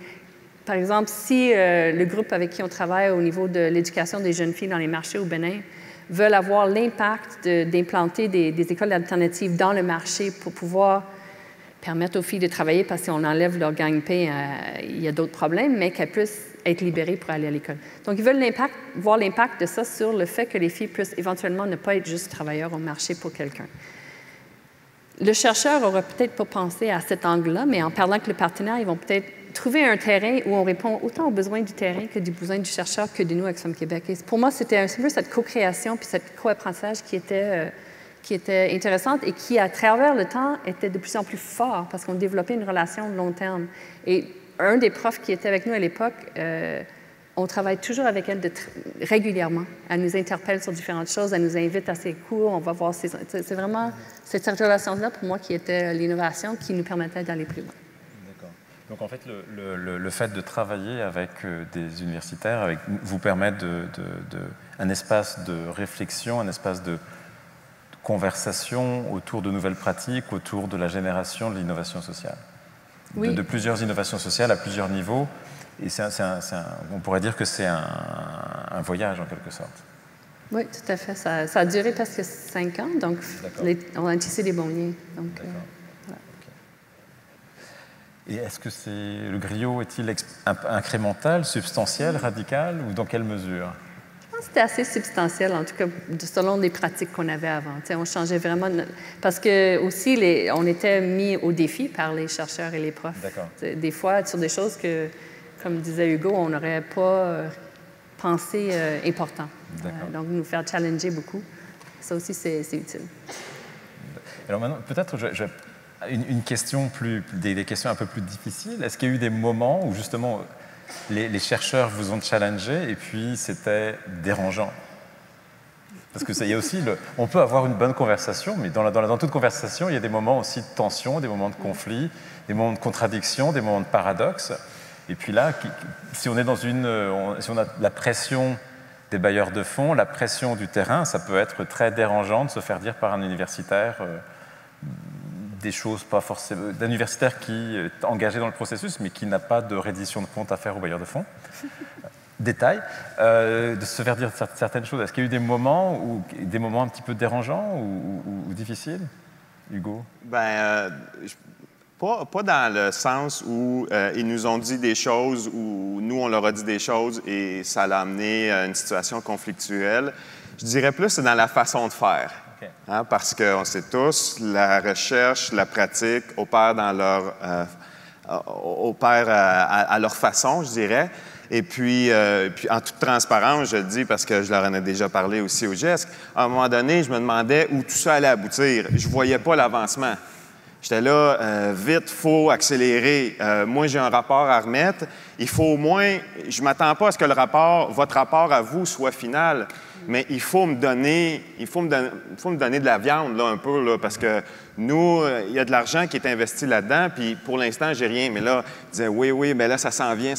Par exemple, si le groupe avec qui on travaille au niveau de l'éducation des jeunes filles dans les marchés au Bénin veulent avoir l'impact d'implanter des écoles alternatives dans le marché pour pouvoir permettre aux filles de travailler, parce que si on enlève leur gagne-pain, il y a d'autres problèmes, mais qu'elles puissent être libérées pour aller à l'école. Donc, ils veulent voir l'impact de ça sur le fait que les filles puissent éventuellement ne pas être juste travailleurs au marché pour quelqu'un. Le chercheur n'aura peut-être pas pensé à cet angle-là, mais en parlant avec le partenaire, ils vont peut-être trouver un terrain où on répond autant aux besoins du terrain que des besoins du chercheur que de nous avec Femmes Québec. Et pour moi, c'était un peu cette co-création puis cette co-apprentissage qui était intéressante et qui, à travers le temps, était de plus en plus fort parce qu'on développait une relation de long terme. Et un des profs qui était avec nous à l'époque, on travaille toujours avec elle régulièrement. Elle nous interpelle sur différentes choses, elle nous invite à ses cours, on va voir ses... C'est vraiment cette relation-là, pour moi, qui était l'innovation qui nous permettait d'aller plus loin. D'accord. Donc, en fait, le fait de travailler avec des universitaires vous permet un espace de réflexion, un espace de conversation autour de nouvelles pratiques, autour de la génération de l'innovation sociale. Oui. De plusieurs innovations sociales à plusieurs niveaux. Et on pourrait dire que c'est un voyage, en quelque sorte. Oui, tout à fait. Ça a duré presque 5 ans, donc on a tissé des bons liens. Donc, voilà. Okay. Et est-ce que le griot est-il incrémental, substantiel, radical, ou dans quelle mesure? Je pense que c'était assez substantiel, en tout cas, selon les pratiques qu'on avait avant. T'sais, on changeait vraiment... Parce que aussi, on était mis au défi par les chercheurs et les profs. Des fois, sur des choses que, comme disait Hugo, on n'aurait pas pensé important. Donc, nous faire challenger beaucoup. Ça aussi, c'est utile. Alors maintenant, peut-être une question des questions un peu plus difficiles. Est-ce qu'il y a eu des moments où justement les chercheurs vous ont challengé et puis c'était dérangeant? Parce que ça, il y a aussi on peut avoir une bonne conversation, mais dans toute conversation, il y a des moments aussi de tension, des moments de conflit, des moments de contradiction, des moments de paradoxe. Et puis là, si on est si on a la pression des bailleurs de fonds, la pression du terrain, ça peut être très dérangeant de se faire dire par un universitaire des choses pas forcément... d'un universitaire qui est engagé dans le processus, mais qui n'a pas de reddition de compte à faire aux bailleurs de fonds. Détail, de se faire dire certaines choses. Est-ce qu'il y a eu des moments un petit peu dérangeants ou difficiles, Hugo? Pas dans le sens où ils nous ont dit des choses ou nous, on leur a dit des choses et ça l'a amené à une situation conflictuelle. Je dirais plus c'est dans la façon de faire. Okay. Hein, parce qu'on sait tous, la recherche, la pratique opèrent à leur façon, je dirais. Et puis, en toute transparence, je le dis parce que je leur en ai déjà parlé aussi au GESC, à un moment donné, je me demandais où tout ça allait aboutir. Je ne voyais pas l'avancement. J'étais là, vite, il faut accélérer. Moi, j'ai un rapport à remettre. Il faut au moins, je ne m'attends pas à ce que votre rapport à vous soit final, mais il faut me donner de la viande, là, un peu, là, parce que nous, il y a de l'argent qui est investi là-dedans, puis pour l'instant, j'ai rien. Mais là, ils disaient, oui, mais là, ça s'en vient,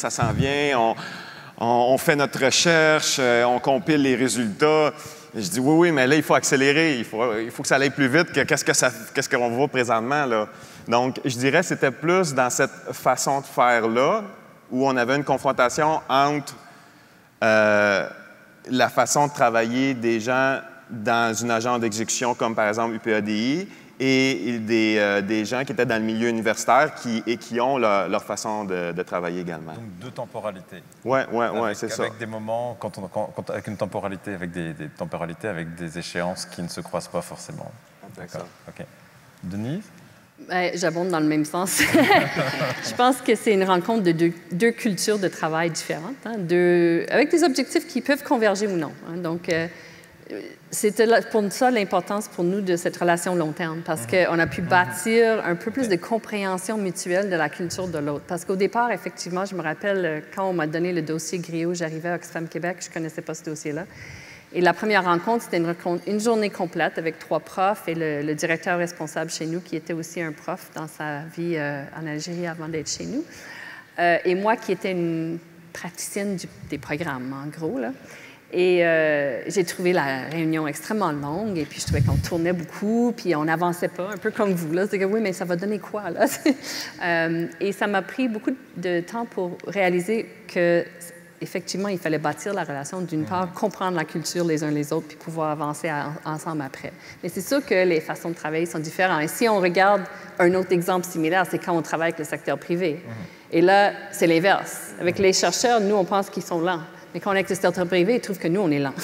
on fait notre recherche, on compile les résultats. Et je dis, oui, mais là, il faut accélérer, il faut que ça aille plus vite que qu'est-ce qu'on voit présentement, là. Donc, je dirais que c'était plus dans cette façon de faire-là, où on avait une confrontation entre la façon de travailler des gens dans une agence d'exécution comme par exemple UPADI et des gens qui étaient dans le milieu universitaire qui ont leur façon de travailler également. Donc deux temporalités. Oui, c'est ça. Avec des moments, avec une temporalité, avec des temporalités, avec des échéances qui ne se croisent pas forcément. D'accord. OK. Denise? J'abonde dans le même sens. Je pense que c'est une rencontre de deux cultures de travail différentes, hein, avec des objectifs qui peuvent converger ou non. Hein. Donc, c'était pour ça l'importance pour nous de cette relation long terme, parce qu'on a pu bâtir un peu plus de compréhension mutuelle de la culture de l'autre. Parce qu'au départ, effectivement, je me rappelle, quand on m'a donné le dossier Griot, j'arrivais à Oxfam Québec, je ne connaissais pas ce dossier-là. Et la première rencontre, c'était une journée complète avec 3 profs et le directeur responsable chez nous, qui était aussi un prof dans sa vie en Algérie avant d'être chez nous. Et moi, qui étais une praticienne des programmes, en gros, là. Et j'ai trouvé la réunion extrêmement longue, et puis je trouvais qu'on tournait beaucoup, puis on n'avançait pas, un peu comme vous, là. C'est que oui, mais ça va donner quoi, là? Et ça m'a pris beaucoup de temps pour réaliser que effectivement, il fallait bâtir la relation, d'une part, comprendre la culture les uns les autres, puis pouvoir avancer ensemble après. Mais c'est sûr que les façons de travailler sont différentes. Et si on regarde un autre exemple similaire, c'est quand on travaille avec le secteur privé. Et là, c'est l'inverse. Avec les chercheurs, nous, on pense qu'ils sont lents. Mais quand on est avec le secteur privé, ils trouvent que nous, on est lents.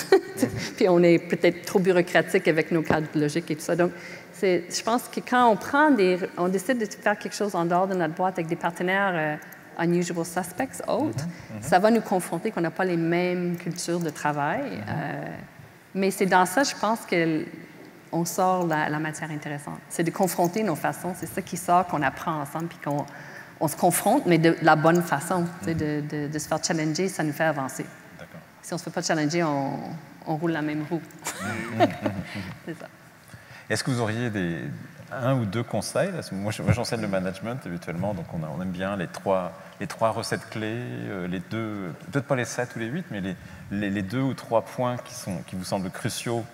Puis on est peut-être trop bureaucratique avec nos cadres logiques et tout ça. Donc, je pense que quand on décide de faire quelque chose en dehors de notre boîte avec des partenaires unusual suspects, autres, ça va nous confronter qu'on n'a pas les mêmes cultures de travail. Mais c'est dans ça, je pense, qu'on sort la matière intéressante. C'est de confronter nos façons. C'est ça qui sort, qu'on apprend ensemble, puis qu'on se confronte, mais de la bonne façon. De se faire challenger, ça nous fait avancer. Si on ne se fait pas challenger, on roule la même roue. C'est ça. Est-ce que vous auriez un ou deux conseils? Moi, j'enseigne le management habituellement, donc on aime bien les trois recettes clés, les deux, peut-être pas les 7 ou les 8, mais les 2 ou 3 points qui vous semblent cruciaux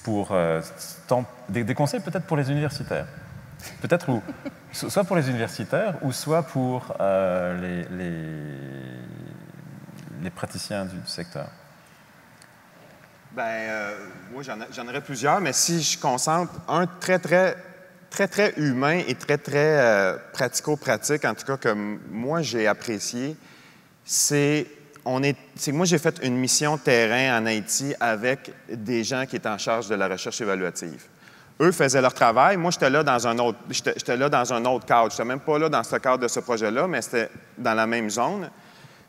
pour des conseils peut-être pour les universitaires. Peut-être soit pour les universitaires ou soit pour les praticiens du secteur. Moi, j'en aurais plusieurs, mais si je concentre un très humain et très pratico-pratique, en tout cas que moi j'ai apprécié, c'est moi j'ai fait une mission terrain en Haïti avec des gens qui étaient en charge de la recherche évaluative. Eux faisaient leur travail, moi j'étais là dans un autre cadre. Je n'étais même pas là dans ce cadre de ce projet-là, mais c'était dans la même zone.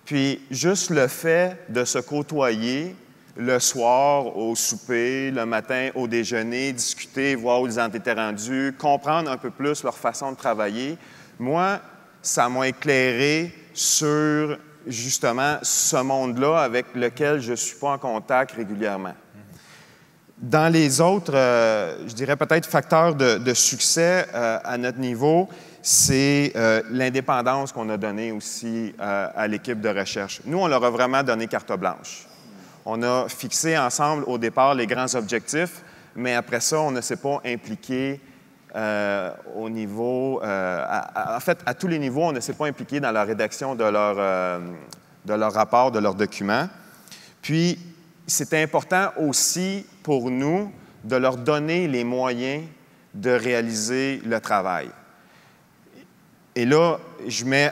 Puis juste le fait de se côtoyer, le soir au souper, le matin au déjeuner, discuter, voir où ils en étaient rendus, comprendre un peu plus leur façon de travailler. Moi, ça m'a éclairé sur justement ce monde-là avec lequel je ne suis pas en contact régulièrement. Dans les autres, je dirais peut-être facteurs de succès à notre niveau, c'est l'indépendance qu'on a donnée aussi à l'équipe de recherche. Nous, on leur a vraiment donné carte blanche. On a fixé ensemble au départ les grands objectifs, mais après ça, on ne s'est pas impliqué au niveau, en fait, à tous les niveaux, on ne s'est pas impliqué dans la rédaction de leur rapport, de leurs documents. Puis, c'était important aussi pour nous de leur donner les moyens de réaliser le travail. Et là, je mets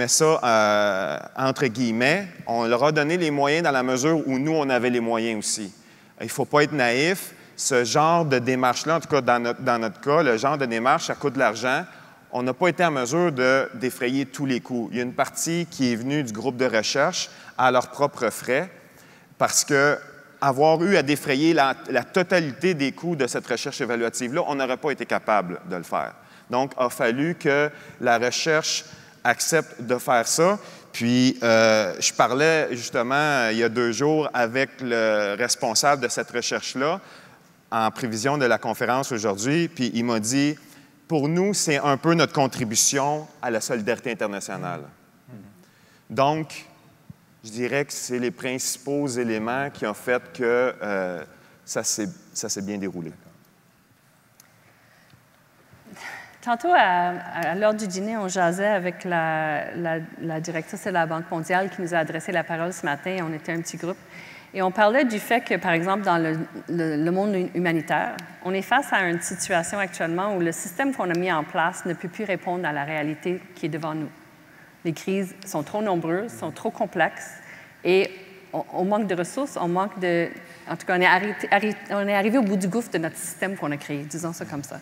ça entre guillemets. On leur a donné les moyens dans la mesure où nous, on avait les moyens aussi. Il ne faut pas être naïf. Ce genre de démarche-là, en tout cas dans notre cas, le genre de démarche, ça coûte de l'argent. On n'a pas été en mesure de défrayer tous les coûts. Il y a une partie qui est venue du groupe de recherche à leurs propres frais parce qu'avoir eu à défrayer la totalité des coûts de cette recherche évaluative-là, on n'aurait pas été capable de le faire. Donc, il a fallu que la recherche accepte de faire ça. Puis, je parlais justement il y a 2 jours avec le responsable de cette recherche-là en prévision de la conférence aujourd'hui, puis il m'a dit, pour nous, c'est un peu notre contribution à la solidarité internationale. Donc, je dirais que c'est les principaux éléments qui ont fait que ça s'est bien déroulé. Tantôt, à l'heure du dîner, on jasait avec la directrice de la Banque mondiale qui nous a adressé la parole ce matin. On était un petit groupe. Et on parlait du fait que, par exemple, dans le monde humanitaire, on est face à une situation actuellement où le système qu'on a mis en place ne peut plus répondre à la réalité qui est devant nous. Les crises sont trop nombreuses, sont trop complexes et on manque de ressources, on manque de... En tout cas, on est arrivé au bout du gouffre de notre système qu'on a créé, disons ça comme ça.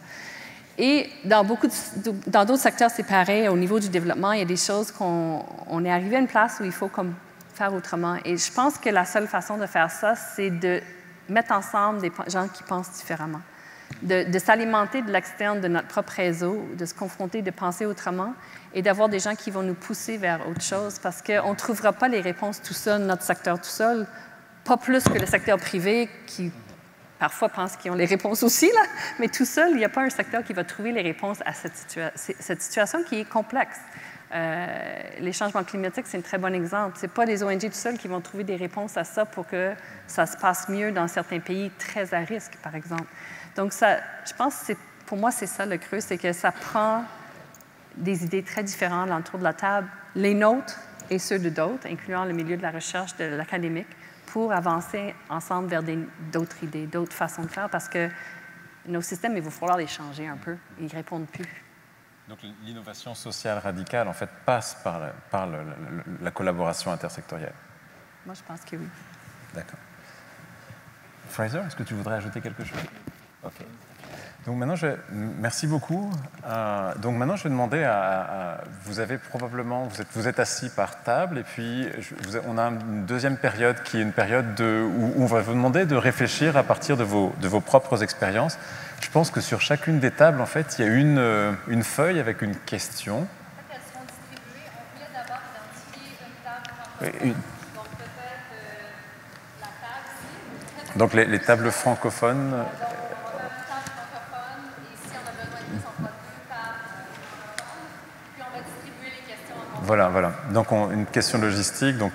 Et dans d'autres secteurs, c'est pareil. Au niveau du développement, il y a des choses qu'on est arrivé à une place où il faut comme faire autrement. Et je pense que la seule façon de faire ça, c'est de mettre ensemble des gens qui pensent différemment, de s'alimenter de l'externe de notre propre réseau, de se confronter, de penser autrement et d'avoir des gens qui vont nous pousser vers autre chose parce qu'on ne trouvera pas les réponses tout seul, notre secteur tout seul, pas plus que le secteur privé qui parfois pensent qu'ils ont les réponses aussi, là, mais tout seul, il n'y a pas un secteur qui va trouver les réponses à cette situation qui est complexe. Les changements climatiques, c'est un très bon exemple. Ce n'est pas les ONG tout seuls qui vont trouver des réponses à ça pour que ça se passe mieux dans certains pays très à risque, par exemple. Donc, ça, je pense que pour moi, c'est ça le creux, c'est que ça prend des idées très différentes autour de la table, les nôtres et ceux de d'autres, incluant le milieu de la recherche, de l'académique, pour avancer ensemble vers d'autres idées, d'autres façons de faire, parce que nos systèmes, il va falloir les changer un peu. Ils ne répondent plus. Donc l'innovation sociale radicale, en fait, passe par la collaboration intersectorielle. Moi, je pense que oui. D'accord. Fraser, est-ce que tu voudrais ajouter quelque chose? OK. Donc maintenant, merci beaucoup. Donc maintenant, je vais demander vous avez probablement, vous êtes assis par table, et puis on a une deuxième période qui est une période où on va vous demander de réfléchir à partir de vos propres expériences. Je pense que sur chacune des tables, en fait, il y a une feuille avec une question. En fait, elles seront distribuées. On voulait d'abord identifier une table francophone. Donc peut-être la table ici. Donc les tables francophones. Donc on va faire une table francophone et si on a besoin de plus, on fera 2 tables francophones. Puis on va distribuer les questions en compte. Voilà. Donc une question logistique. Donc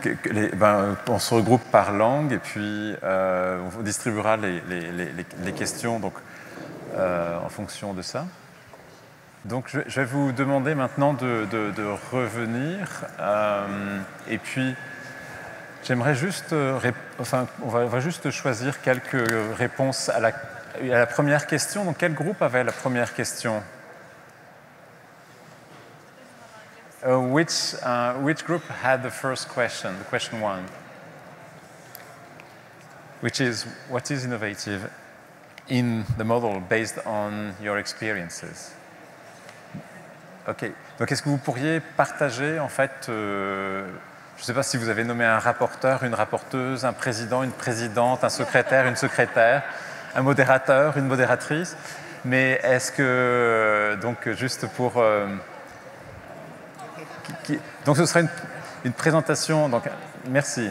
on se regroupe par langue et puis on distribuera les questions. Donc en fonction de ça. Donc je vais vous demander maintenant de revenir et puis j'aimerais juste on va juste choisir quelques réponses à la première question. Donc quel groupe avait la première question? Which group had the first question, the question 1? Which is, what is innovative in the model based on your experiences? OK. Donc, est-ce que vous pourriez partager, en fait, Je ne sais pas si vous avez nommé un rapporteur, une rapporteuse, un président, une présidente, un secrétaire, une secrétaire, un modérateur, une modératrice. Mais est-ce que, donc juste pour... donc ce sera une présentation, donc merci.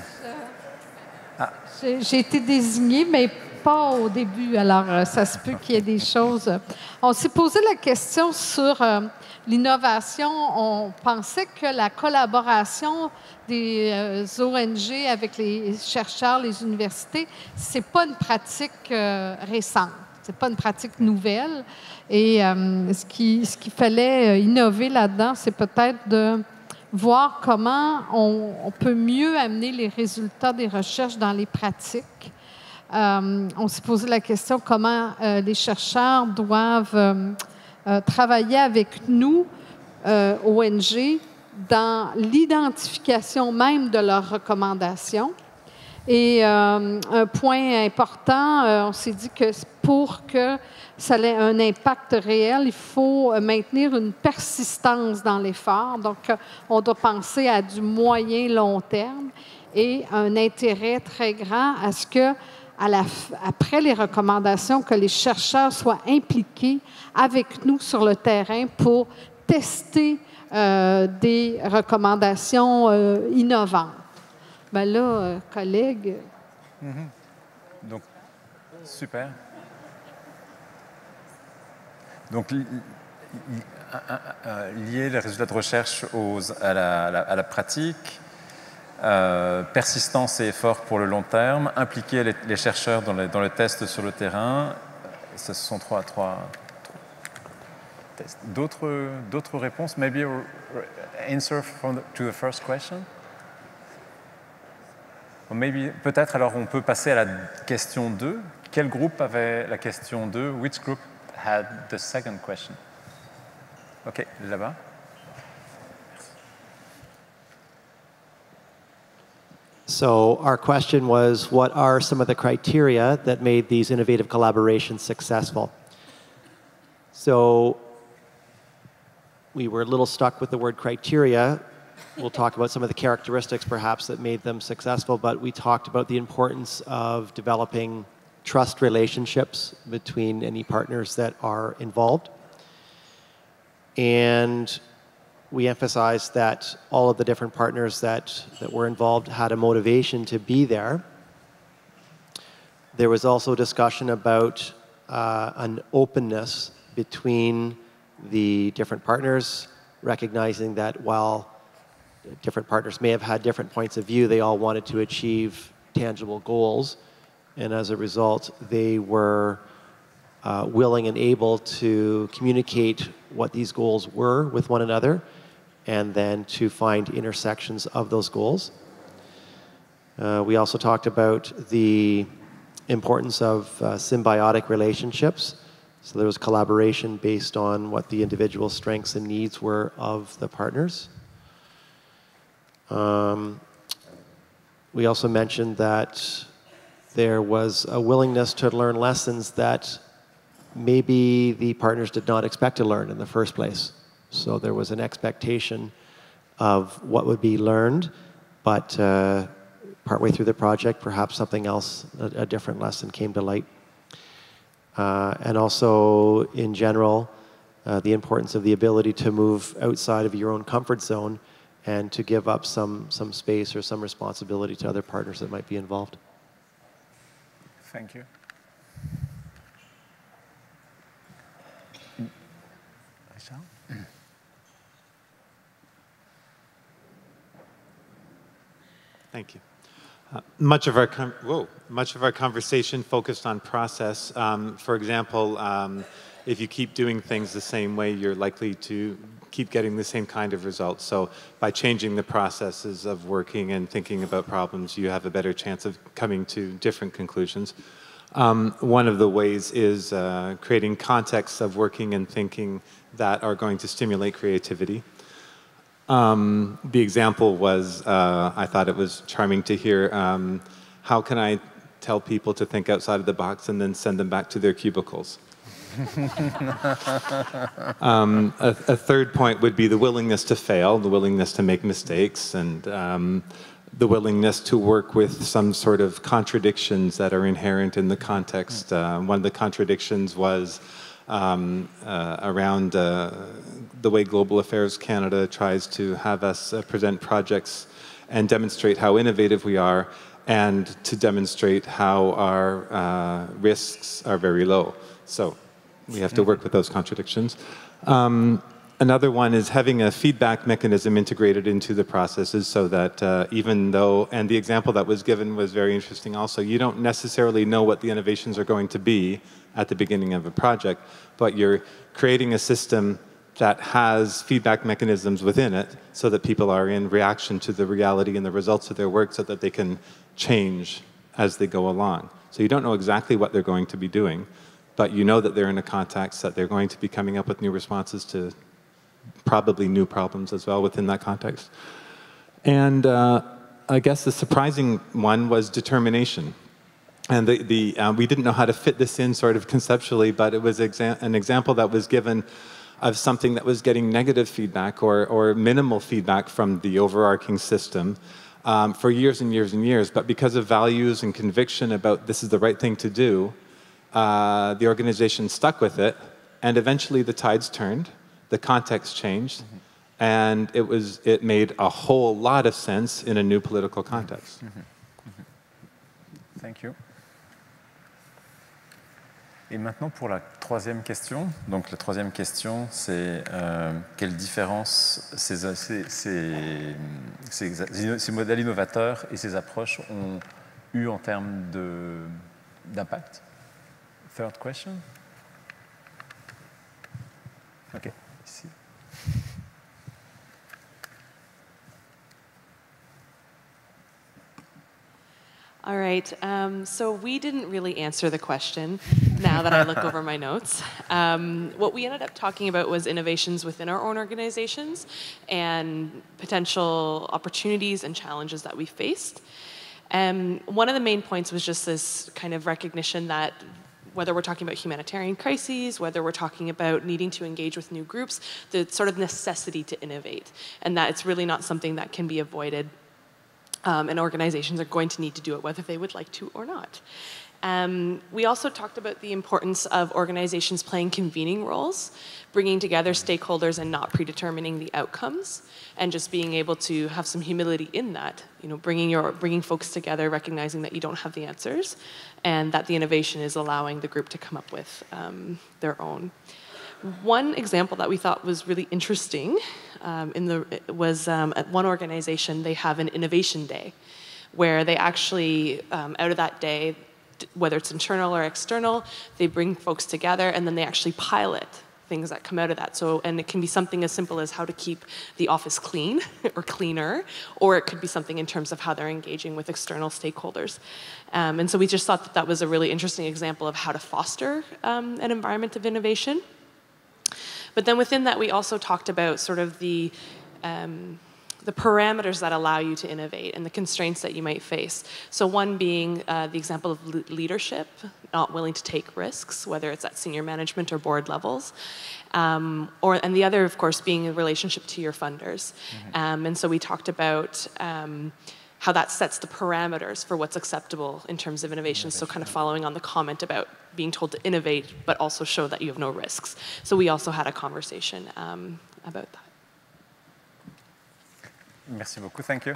J'ai été désignée, mais pas au début, alors ça se peut qu'il y ait des choses. On s'est posé la question sur l'innovation. On pensait que la collaboration des ONG avec les chercheurs, les universités, c'est pas une pratique récente, c'est pas une pratique nouvelle. Et ce qu'il fallait innover là-dedans, c'est peut-être de voir comment on peut mieux amener les résultats des recherches dans les pratiques. On s'est posé la question comment les chercheurs doivent travailler avec nous, ONG, dans l'identification même de leurs recommandations. Et un point important, on s'est dit que pour que ça ait un impact réel, il faut maintenir une persistance dans l'effort. Donc, on doit penser à du moyen-long terme et un intérêt très grand à ce que, après les recommandations, que les chercheurs soient impliqués avec nous sur le terrain pour tester des recommandations innovantes. Ben là, collègues... Donc, super. Donc, lier les résultats de recherche à la pratique, persistance et effort pour le long terme, impliquer les chercheurs dans le test sur le terrain. Ce sont trois tests. D'autres réponses? Maybe answer to the first question? Maybe, peut-être, alors on peut passer à la question 2. Quel groupe avait la question 2? Which group had the second question? OK, là-bas. So our question was, what are some of the criteria that made these innovative collaborations successful? So we were a little stuck with the word criteria. We'll talk about some of the characteristics, perhaps, that made them successful, but we talked about the importance of developing trust relationships between any partners that are involved. And we emphasized that all of the different partners that were involved had a motivation to be there. There was also discussion about an openness between the different partners, recognizing that while different partners may have had different points of view, they all wanted to achieve tangible goals. And as a result, they were willing and able to communicate what these goals were with one another, and then to find intersections of those goals. We also talked about the importance of symbiotic relationships. So there was collaboration based on what the individual strengths and needs were of the partners. We also mentioned that there was a willingness to learn lessons that maybe the partners did not expect to learn in the first place. So there was an expectation of what would be learned, but partway through the project, perhaps something else, a different lesson came to light. And also, in general, the importance of the ability to move outside of your own comfort zone and to give up some space or some responsibility to other partners that might be involved. Thank you. Richard? Thank you. Much of our conversation focused on process. For example, if you keep doing things the same way, you're likely to keep getting the same kind of results. So by changing the processes of working and thinking about problems, you have a better chance of coming to different conclusions. One of the ways is creating contexts of working and thinking that are going to stimulate creativity. The example was, I thought it was charming to hear, how can I tell people to think outside of the box and then send them back to their cubicles? A third point would be the willingness to fail, the willingness to make mistakes, and the willingness to work with some sort of contradictions that are inherent in the context. One of the contradictions was around the way Global Affairs Canada tries to have us present projects and demonstrate how innovative we are, and to demonstrate how our risks are very low. So we have to work with those contradictions. Another one is having a feedback mechanism integrated into the processes so that even though, and the example that was given was very interesting also, you don't necessarily know what the innovations are going to be at the beginning of a project, but you're creating a system that has feedback mechanisms within it so that people are in reaction to the reality and the results of their work so that they can change as they go along. So you don't know exactly what they're going to be doing, but you know that they're in a context that they're going to be coming up with new responses to probably new problems as well within that context. And I guess the surprising one was determination. And we didn't know how to fit this in sort of conceptually, but it was an example that was given of something that was getting negative feedback or minimal feedback from the overarching system for years and years and years. But because of values and conviction about this is the right thing to do, the organization stuck with it, and eventually the tides turned, the context changed, and it made a whole lot of sense in a new political context. Thank you. Et maintenant pour la troisième question. Donc la troisième question, c'est quelle différence ces modèles innovateurs et ces approches ont eu en termes d'impact? Third question. OK, ici. All right, so we didn't really answer the question now that I look over my notes. What we ended up talking about was innovations within our own organizations and potential opportunities and challenges that we faced. One of the main points was just this kind of recognition that whether we're talking about humanitarian crises, whether we're talking about needing to engage with new groups, the sort of necessity to innovate, and that it's really not something that can be avoided. And organizations are going to need to do it whether they would like to or not. We also talked about the importance of organizations playing convening roles, bringing together stakeholders and not predetermining the outcomes, and just being able to have some humility in that, bringing folks together, recognizing that you don't have the answers, and that the innovation is allowing the group to come up with their own. One example that we thought was really interesting was at one organization, they have an innovation day where they actually, out of that day, whether it's internal or external, they bring folks together and then they actually pilot things that come out of that. So, and it can be something as simple as how to keep the office clean or cleaner, or it could be something in terms of how they're engaging with external stakeholders. And so we just thought that that was a really interesting example of how to foster an environment of innovation. But then within that, we also talked about sort of the parameters that allow you to innovate and the constraints that you might face. So one being the example of leadership, not willing to take risks, whether it's at senior management or board levels. And the other, of course, being a relationship to your funders. And so we talked about how that sets the parameters for what's acceptable in terms of innovation. So kind of following on the comment about being told to innovate, but also show that you have no risks. So we also had a conversation about that. Merci beaucoup, thank you.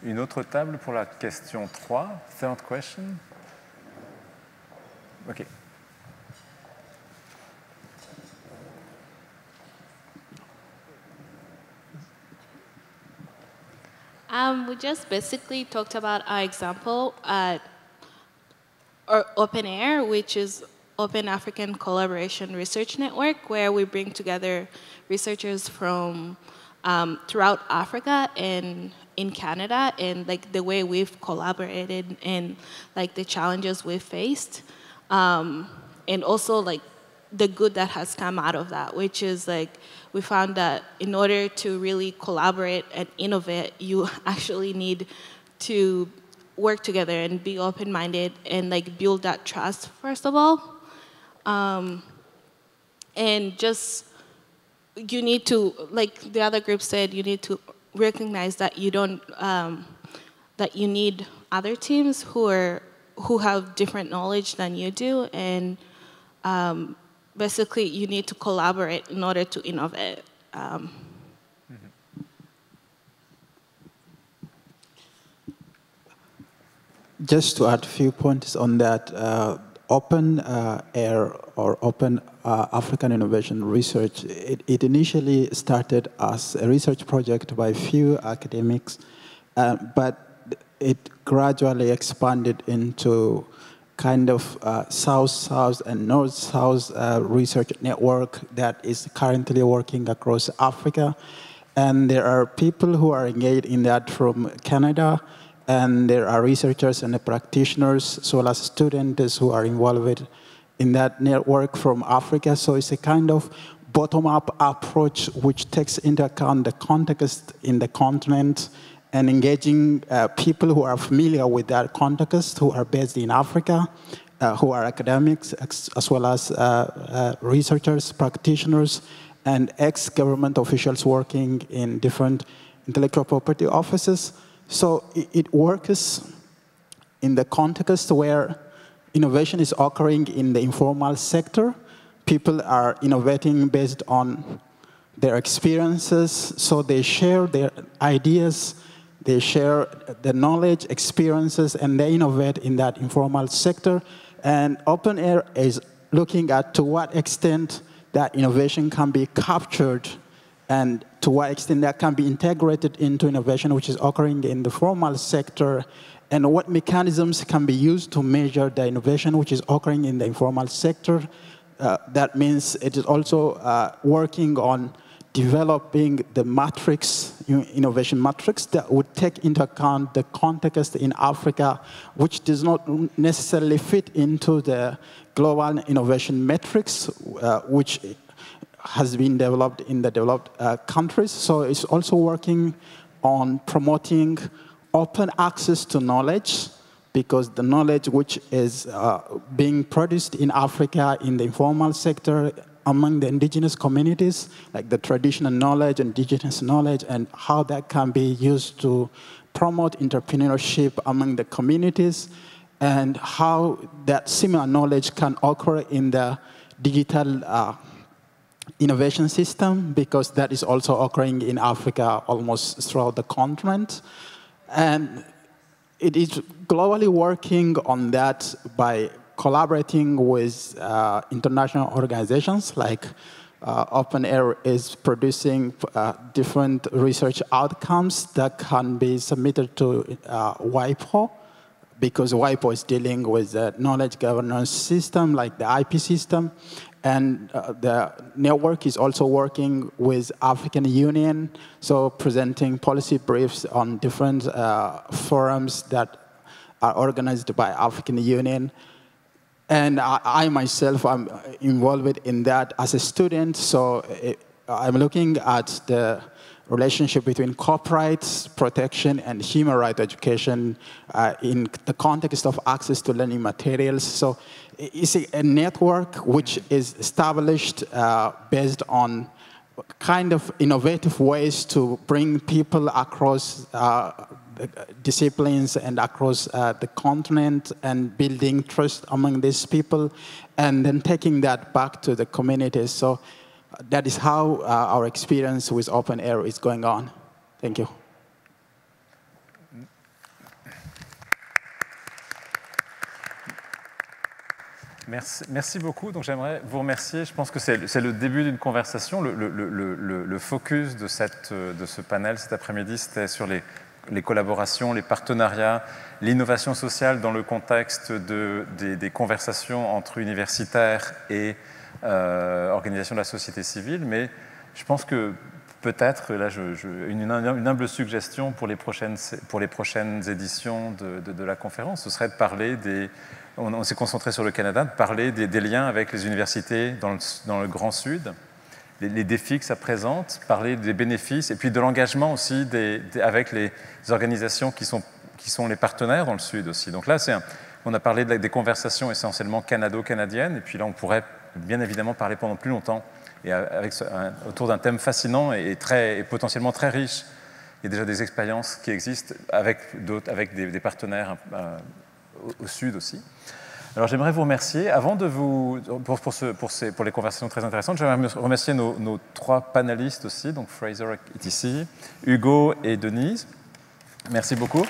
Une autre table pour la question 3, third question. OK. We just basically talked about our example at Open Air, which is Open African Collaboration Research Network, where we bring together researchers from throughout Africa and in Canada, and like the way we've collaborated and like the challenges we've faced, and also like the good that has come out of that, which is like we found that in order to really collaborate and innovate, you actually need to work together and be open-minded and like build that trust first of all. And just, you need to, like the other group said, you need to recognize that you don't, that you need other teams who have different knowledge than you do, and basically you need to collaborate in order to innovate. Just to add a few points on that, Open Air or Open African Innovation Research, it initially started as a research project by a few academics, but it gradually expanded into kind of South-South and North-South research network that is currently working across Africa. And there are people who are engaged in that from Canada, and there are researchers and practitioners, as well as students who are involved in that network from Africa. So it's a kind of bottom-up approach which takes into account the context in the continent and engaging people who are familiar with that context, who are based in Africa, who are academics, as well as researchers, practitioners, and ex-government officials working in different intellectual property offices. So it works in the context where innovation is occurring in the informal sector. People are innovating based on their experiences, so they share their ideas, they share the knowledge, experiences, and they innovate in that informal sector. And Open Air is looking at to what extent that innovation can be captured and to what extent that can be integrated into innovation which is occurring in the formal sector, and what mechanisms can be used to measure the innovation which is occurring in the informal sector. That means it is also working on developing the matrix, innovation matrix, that would take into account the context in Africa, which does not necessarily fit into the global innovation matrix, which has been developed in the developed countries. So it's also working on promoting open access to knowledge, because the knowledge which is being produced in Africa in the informal sector among the indigenous communities, like the traditional knowledge, indigenous knowledge, and how that can be used to promote entrepreneurship among the communities, and how that similar knowledge can occur in the digital innovation system, because that is also occurring in Africa almost throughout the continent. And it is globally working on that by collaborating with international organizations, like Open Air is producing different research outcomes that can be submitted to WIPO, because WIPO is dealing with the knowledge governance system, like the IP system. And the network is also working with African Union, so presenting policy briefs on different forums that are organized by African Union. And I myself, I'm involved in that as a student, so I'm looking at the relationship between copyright protection and human rights education in the context of access to learning materials. So it's a network which is established based on kind of innovative ways to bring people across disciplines and across the continent, and building trust among these people, and then taking that back to the communities. So that is how our experience with Open Air is going on. Thank you. Merci beaucoup. Donc j'aimerais vous remercier. Je pense que c'est le début d'une conversation. Le focus de ce panel cet après-midi, c'était sur les collaborations, les partenariats, l'innovation sociale dans le contexte des conversations entre universitaires et organisations de la société civile. Mais je pense que peut-être, là, une humble suggestion pour les prochaines éditions de la conférence, ce serait de parler on s'est concentré sur le Canada, de parler des liens avec les universités dans le Grand Sud, les défis que ça présente, parler des bénéfices, et puis de l'engagement aussi avec les organisations qui sont les partenaires dans le Sud aussi. Donc là, c'est On a parlé des conversations essentiellement canado-canadiennes, et puis là, on pourrait bien évidemment parler pendant plus longtemps, et autour d'un thème fascinant et potentiellement très riche. Il y a déjà des expériences qui existent avec des partenaires au sud aussi. Alors j'aimerais vous remercier. Avant de pour les conversations très intéressantes, j'aimerais remercier nos 3 panélistes aussi, donc Fraser est ici, Hugo et Denise. Merci beaucoup.